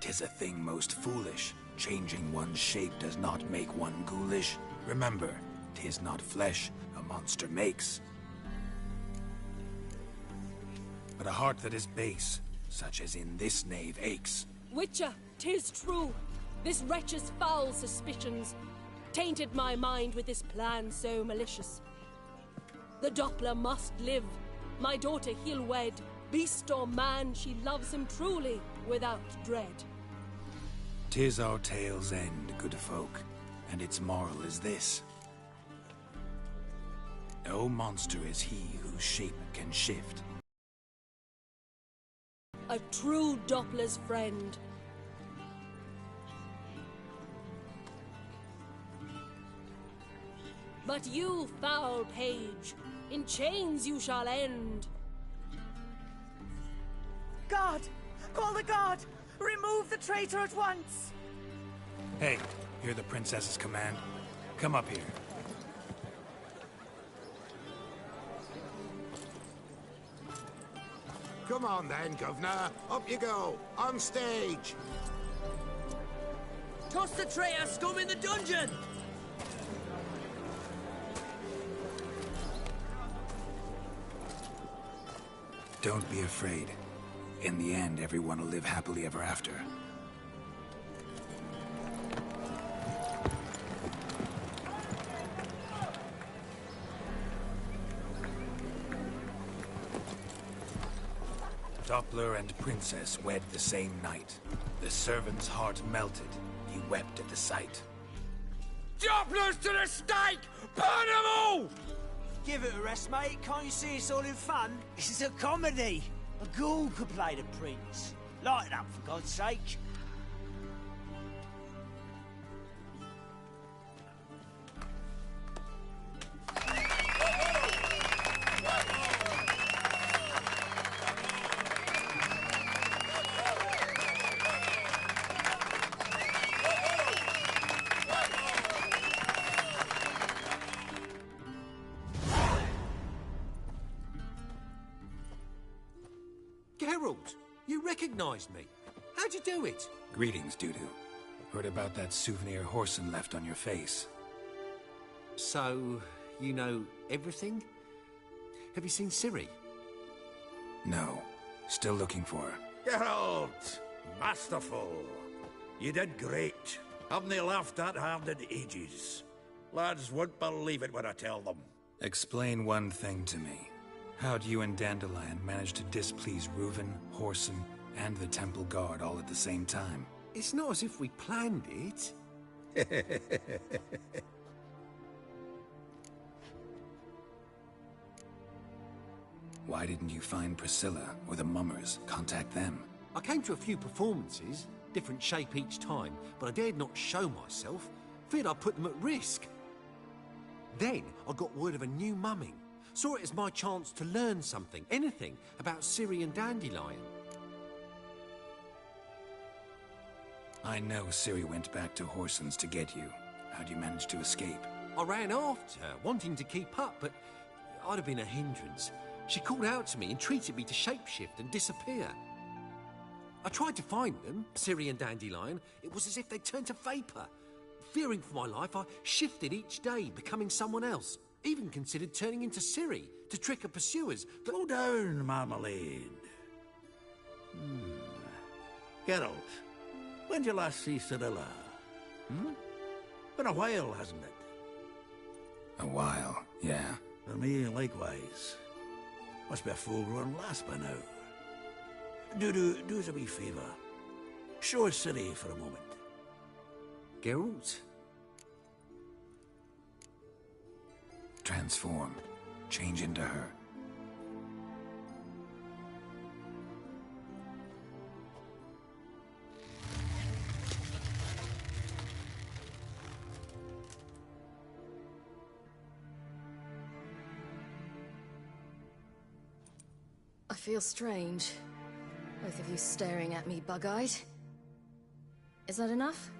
'Tis a thing most foolish. Changing one's shape does not make one ghoulish. Remember, 'tis not flesh a monster makes, but a heart that is base, such as in this knave aches. Witcher, 'tis true. This wretch's foul suspicions tainted my mind with this plan so malicious. The Doppler must live. My daughter he'll wed. Beast or man, she loves him truly, without dread. 'Tis our tale's end, good folk, and its moral is this. No monster is he whose shape can shift. A true Doppler's friend. But you, foul page, in chains you shall end. Guard! Call the guard! Remove the traitor at once! Hey, hear the princess's command? Come up here. Come on then, Governor. Up you go. On stage. Toss the traitor scum in the dungeon! Don't be afraid. In the end, everyone will live happily ever after. Doppler and Princess wed the same night. The servant's heart melted. He wept at the sight. Doppler's to the stake! Burn them all! Give it a rest, mate. Can't you see it's all in fun? This is a comedy. A ghoul could play the prince. Lighten up, for God's sake. Geralt, you recognized me. How'd you do it? Greetings, Dudu. Heard about that souvenir Whoreson left on your face. So, you know everything? Have you seen Ciri? No. Still looking for her. Geralt! Masterful. You did great. Haven't they laughed that hard in ages? Lads won't believe it when I tell them. Explain one thing to me. How'd you and Dandelion manage to displease Reuven, Whoreson, and the Temple Guard all at the same time? It's not as if we planned it. Why didn't you find Priscilla or the Mummers? Contact them. I came to a few performances, different shape each time, but I dared not show myself. Feared I'd put them at risk. Then I got word of a new mumming. Saw it as my chance to learn something, anything, about Ciri and Dandelion. I know Ciri went back to Whoreson's to get you. How'd you manage to escape? I ran after her, wanting to keep up, but I'd have been a hindrance. She called out to me, entreated me to shapeshift and disappear. I tried to find them, Ciri and Dandelion. It was as if they'd turned to vapour. Fearing for my life, I shifted each day, becoming someone else. Even considered turning into Ciri to trick her pursuers, but... Slow down, Marmalade. Geralt, when'd you last see Cirilla? Been a while, hasn't it? A while, yeah. For me, likewise. Must be a full-grown lass by now. Do us a wee favour. Show us Ciri for a moment. Geralt? Transform. Change into her. feel strange. Both of you staring at me bug-eyed. Is that enough?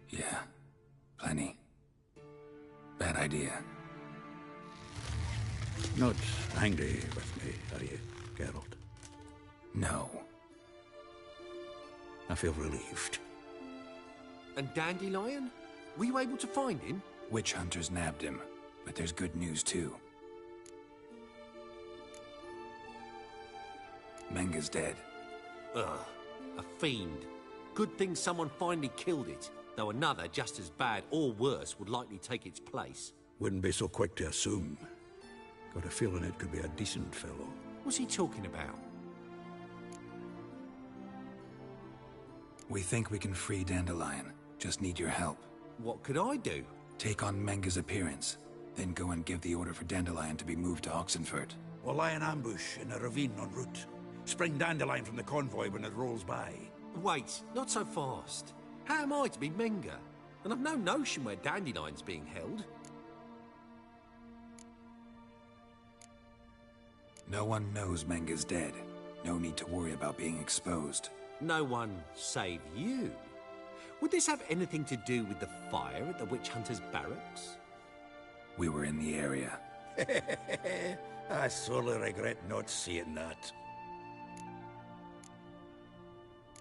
Yeah, plenty. Bad idea. Not angry with me, are you, Geralt? No. I feel relieved. And Dandelion? Were you able to find him? Witch hunters nabbed him, but there's good news too. Menga's dead. Ugh, a fiend. Good thing someone finally killed it, though another just as bad or worse would likely take its place. Wouldn't be so quick to assume. Got a feeling it could be a decent fellow. What's he talking about? We think we can free Dandelion. Just need your help. What could I do? Take on Menga's appearance, then go and give the order for Dandelion to be moved to Oxenfurt. We'll lie in ambush in a ravine en route. Spring Dandelion from the convoy when it rolls by. Wait, not so fast. How am I to be Menga? And I've no notion where Dandelion's being held. No one knows Menga's dead. No need to worry about being exposed. No one save you. Would this have anything to do with the fire at the witch hunters' barracks? We were in the area. I sorely regret not seeing that.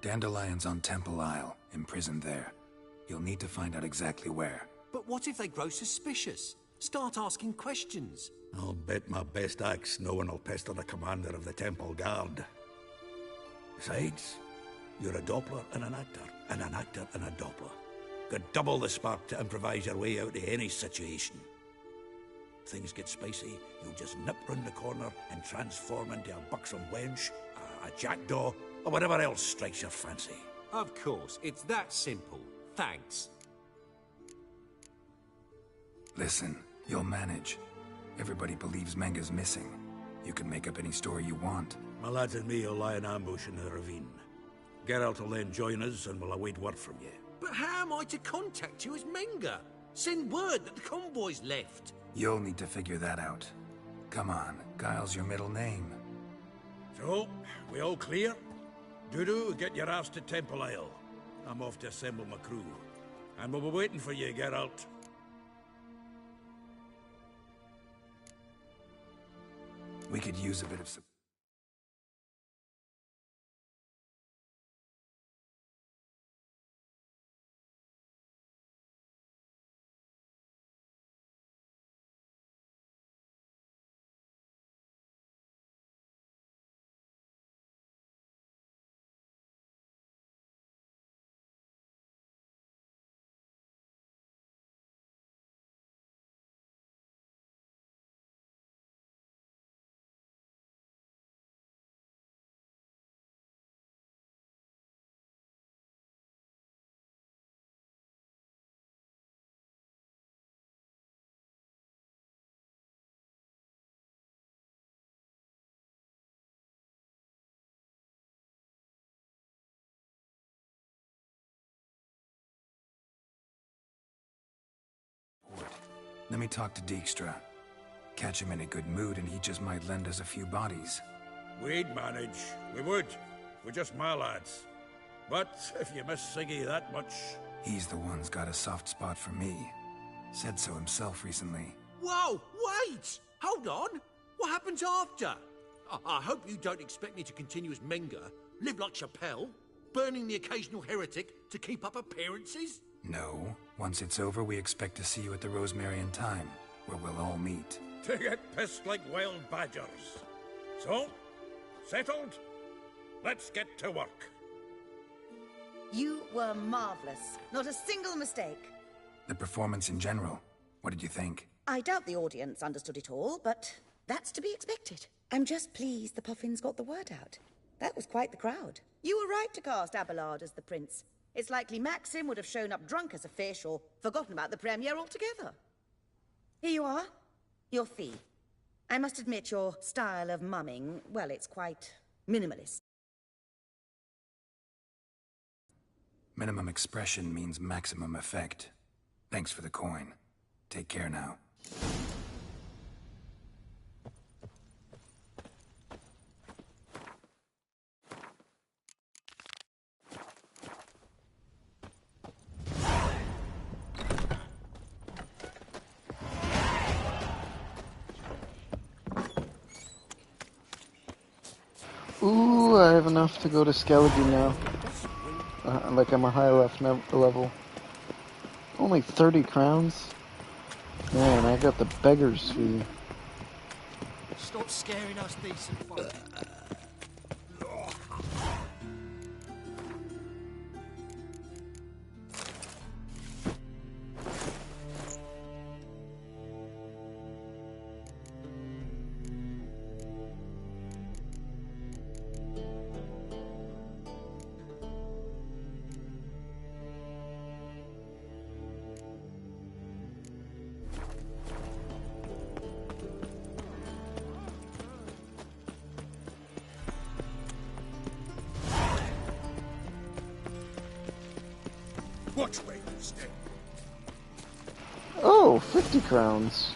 Dandelion's on Temple Isle, imprisoned there. You'll need to find out exactly where. But what if they grow suspicious? Start asking questions. I'll bet my best axe no one will pester the commander of the Temple Guard. Besides, you're a Doppler and an actor and a Doppler. Got double the spark to improvise your way out of any situation. Things get spicy, you'll just nip round the corner and transform into a buxom wench, a jackdaw, or whatever else strikes your fancy. Of course, it's that simple. Thanks. Listen, you'll manage. Everybody believes Menga's missing. You can make up any story you want. My lads and me will lie in ambush in the ravine. Geralt will then join us and we'll await word from you. But how am I to contact you as Menga? Send word that the convoy's left. You'll need to figure that out. Come on, Guile's your middle name. So, we all clear? Dudu, get your ass to Temple Isle. I'm off to assemble my crew. And we'll be waiting for you, Geralt. We could use a bit of support. Let me talk to Dijkstra. Catch him in a good mood and he just might lend us a few bodies. We'd manage. We would. We're just my lads. But if you miss Siggy that much... He's the one's got a soft spot for me. Said so himself recently. Whoa, wait! Hold on! What happens after? I hope you don't expect me to continue as Menga, live like Chappelle, burning the occasional heretic to keep up appearances? No. Once it's over, we expect to see you at the Rosemary in Time, where we'll all meet. To get pissed like wild badgers. So, settled? Let's get to work. You were marvelous. Not a single mistake. The performance in general, what did you think? I doubt the audience understood it all, but that's to be expected. I'm just pleased the Puffins got the word out. That was quite the crowd. You were right to cast Abelard as the prince. It's likely Maxim would have shown up drunk as a fish or forgotten about the premiere altogether. Here you are. Your fee. I must admit your style of mumming, well, it's quite minimalist. Minimum expression means maximum effect. Thanks for the coin. Take care now. I have enough to go to Skellige now. Like I'm a high level. Only 30 crowns? Man, I got the beggar's fee. Stop scaring us decent folk. Watch where you stay. Oh, 50 crowns.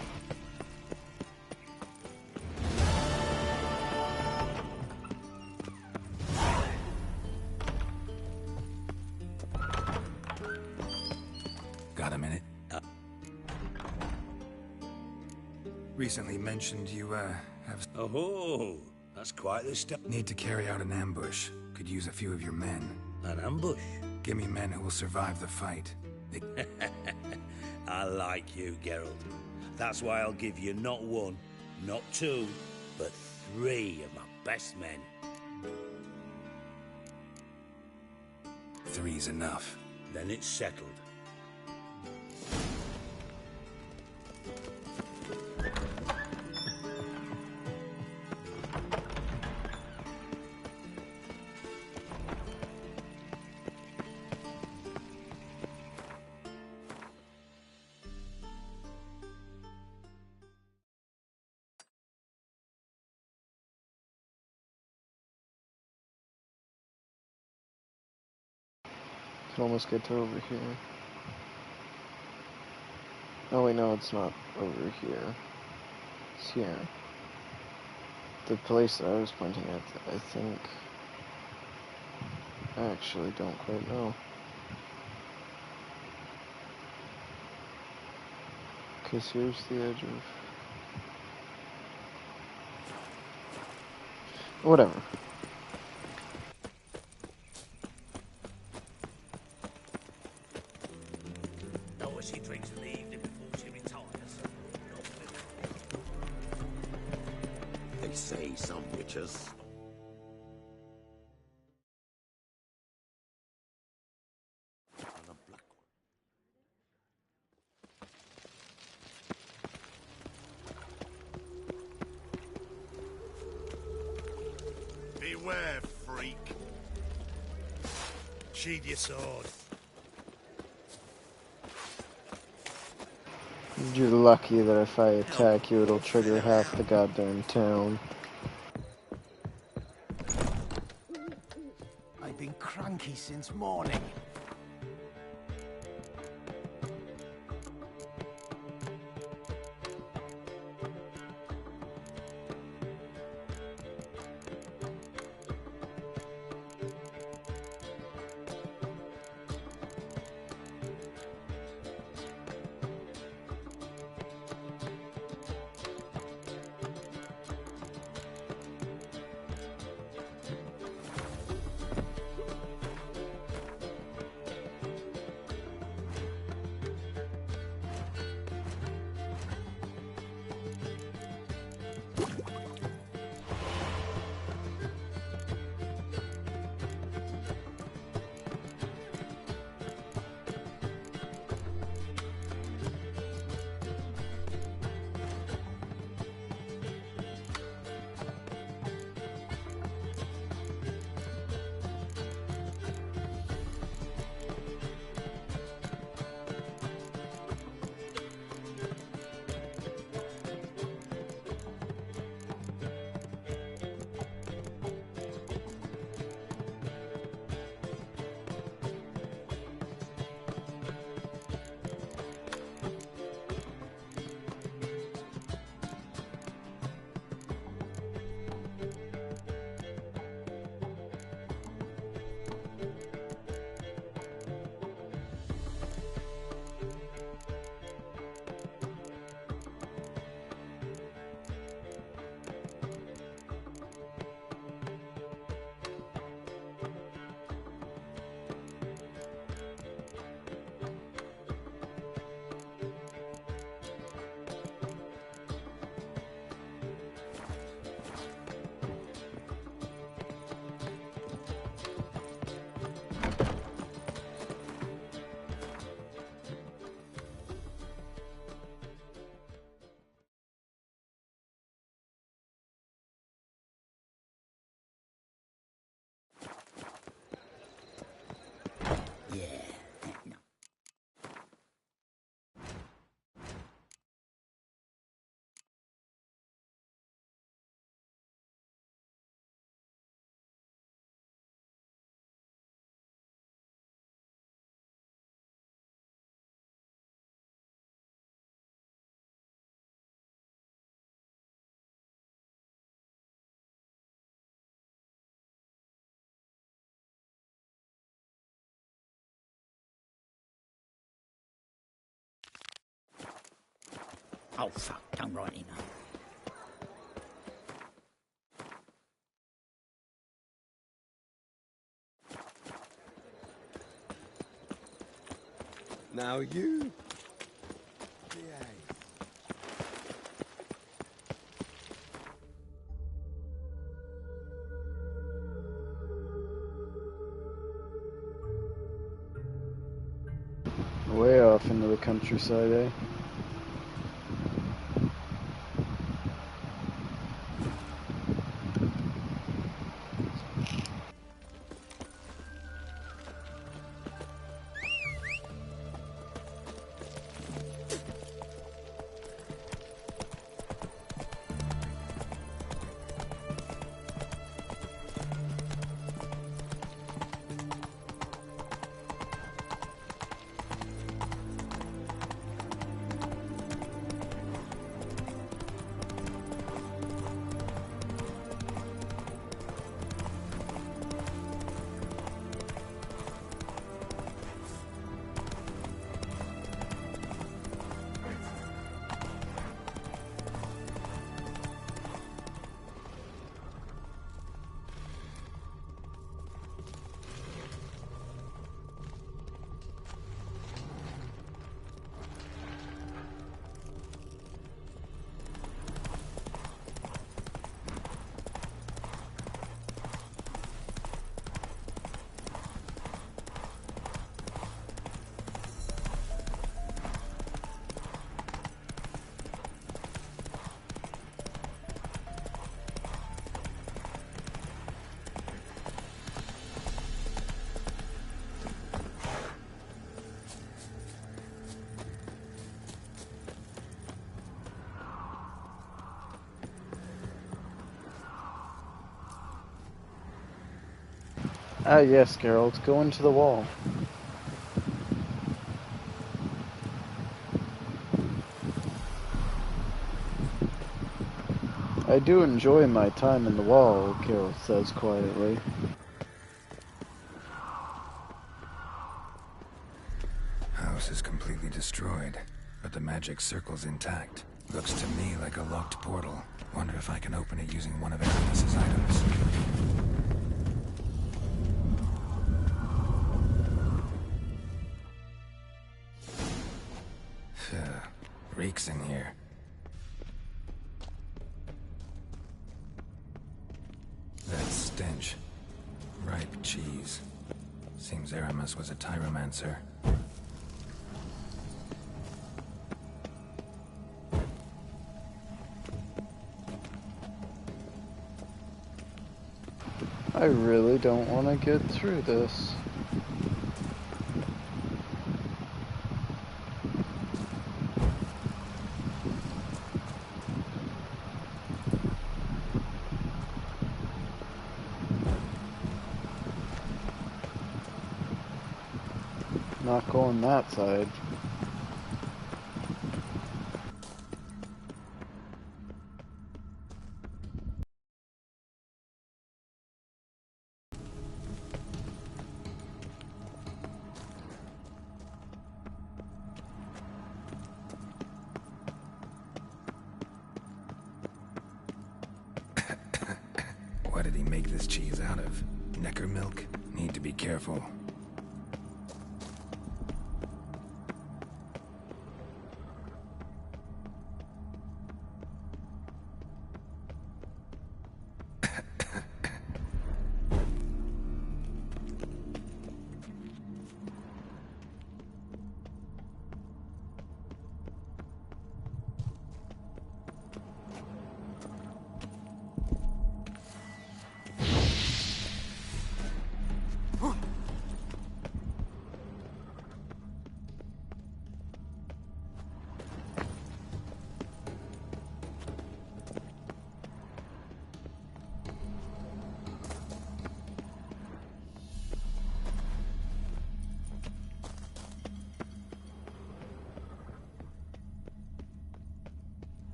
Got a minute? Recently mentioned you, have... Oh, that's quite the step. Need to carry out an ambush. Could use a few of your men. An ambush? Give me men who will survive the fight. I like you, Geralt. That's why I'll give you not one, not two, but 3 of my best men. 3's enough. Then it's settled. Can almost get to over here. Oh wait, no, it's not over here. It's here. The place that I was pointing at, I think... I actually don't quite know. Because here's the edge of... Whatever. She drinks in the evening before she retires. They say some witches. Beware, freak. Sheathe your sword. You're lucky that if I attack you, it'll trigger half the goddamn town. I've been cranky since morning. Oh, fuck, don't write him up. Now you... Way off into the countryside, eh? Ah, yes, Geralt, go into the wall. I do enjoy my time in the wall, Geralt says quietly. House is completely destroyed, but the magic circle's intact. Looks to me like a locked portal. Wonder if I can open it using one of Aramis' items. Reeks in here. That stench. Ripe cheese. Seems Aramis was a tyromancer. I really don't want to get through this. Not going that side. What did he make this cheese out of? Necker milk? Need to be careful.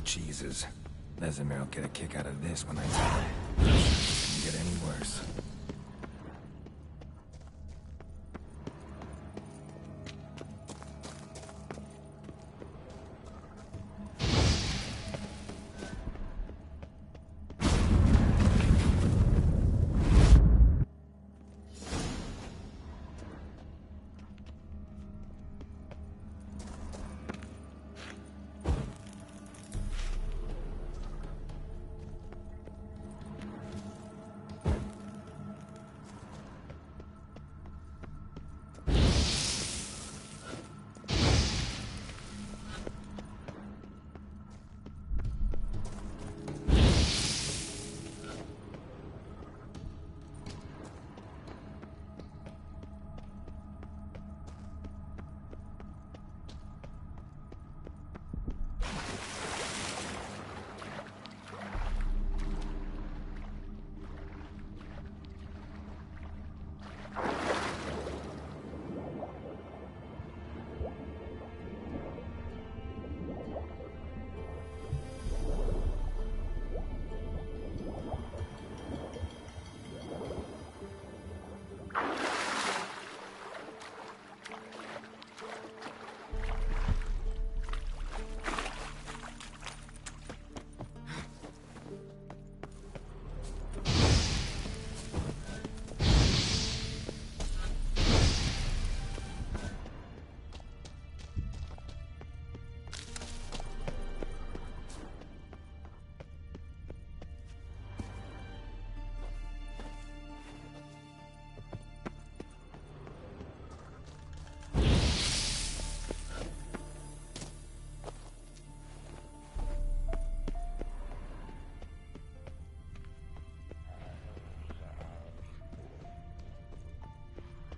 Cheeses. Vesemir will get a kick out of this when I tell him. get any worse.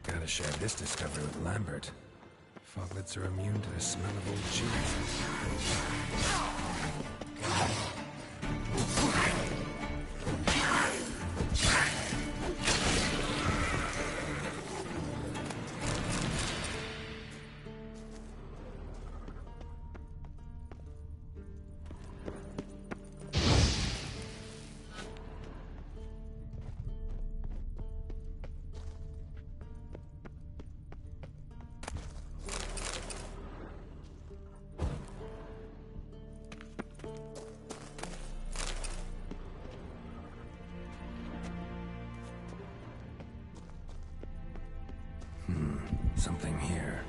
Gotta share this discovery with Lambert. Foglets are immune to the smell of old cheese. Something here.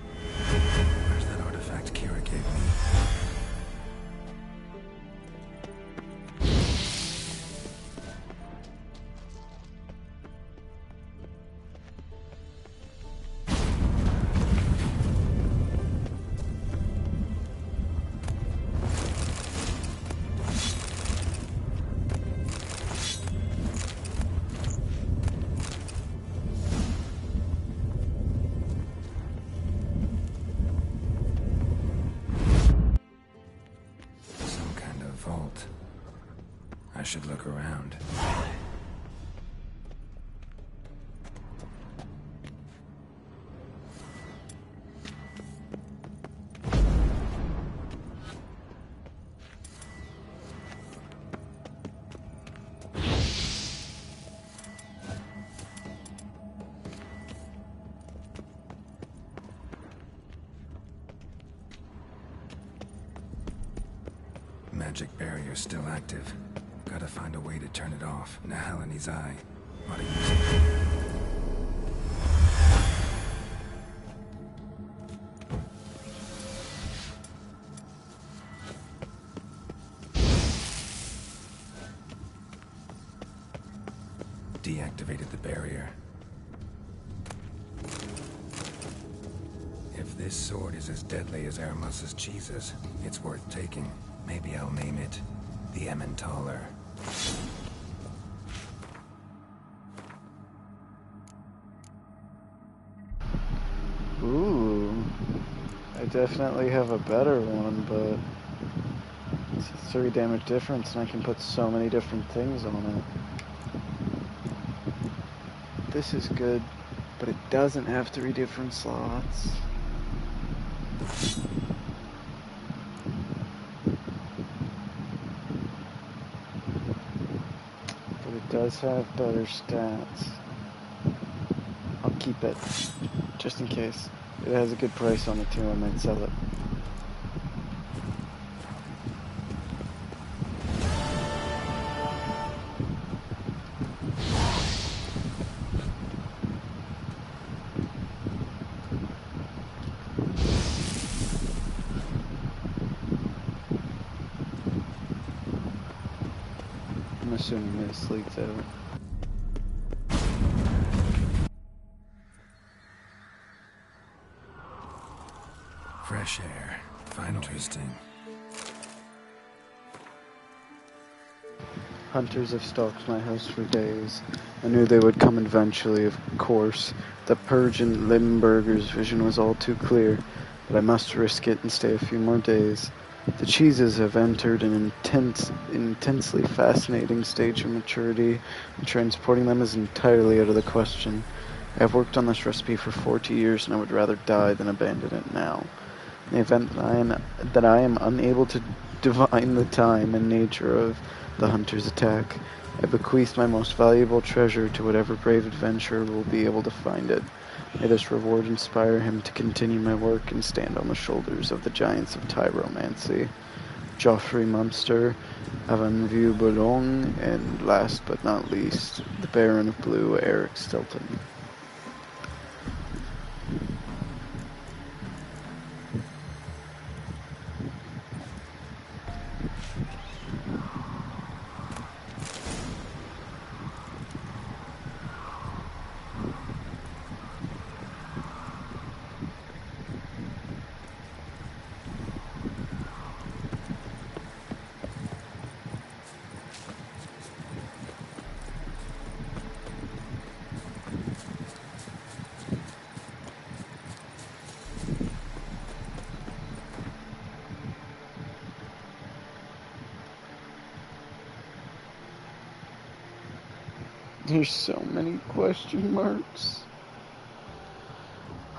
Where's that artifact Kira gave me? I should look around. Magic barrier still active. Gotta find a way to turn it off. Nahalani's eye. Ought to use it. Deactivated the barrier. If this sword is as deadly as Aramus's cheeses, it's worth taking. Maybe I'll name it the Emmentaler. Ooh, I definitely have a better one, but it's a 3 damage difference and I can put so many different things on it. This is good, but it doesn't have 3 different slots. does have better stats. I'll keep it, just in case. It has a good price on it too, I might sell it. I'm assuming this leaks out. Fresh air. Finally. Interesting. Hunters have stalked my house for days. I knew they would come eventually, of course. The purge in Limburger's vision was all too clear, but I must risk it and stay a few more days. The cheeses have entered an intensely fascinating stage of maturity, and transporting them is entirely out of the question. I have worked on this recipe for 40 years, and I would rather die than abandon it now. In the event that I am unable to divine the time and nature of the hunter's attack, I bequeath my most valuable treasure to whatever brave adventurer will be able to find it. May this reward inspire him to continue my work and stand on the shoulders of the giants of Tyromancy. Geoffrey Munster, Avenue Boulogne, and last but not least, the Baron of Blue, Eric Stilton. There's so many question marks.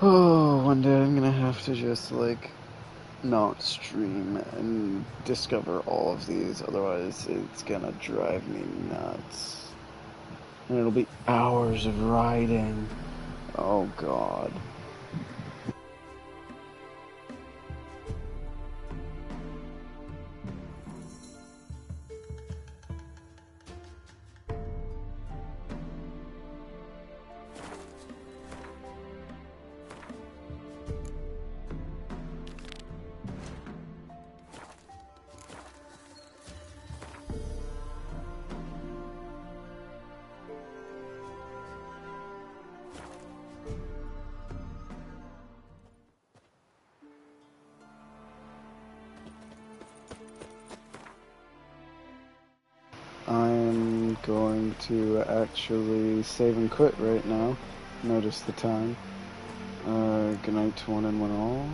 Oh, one day I'm gonna have to just, like, not stream and discover all of these, otherwise it's gonna drive me nuts. And it'll be hours of riding. Oh god. I'm going to actually save and quit right now. Notice the time. Good night to one and one all.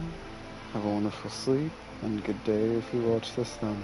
Have a wonderful sleep, and good day if you watch this then.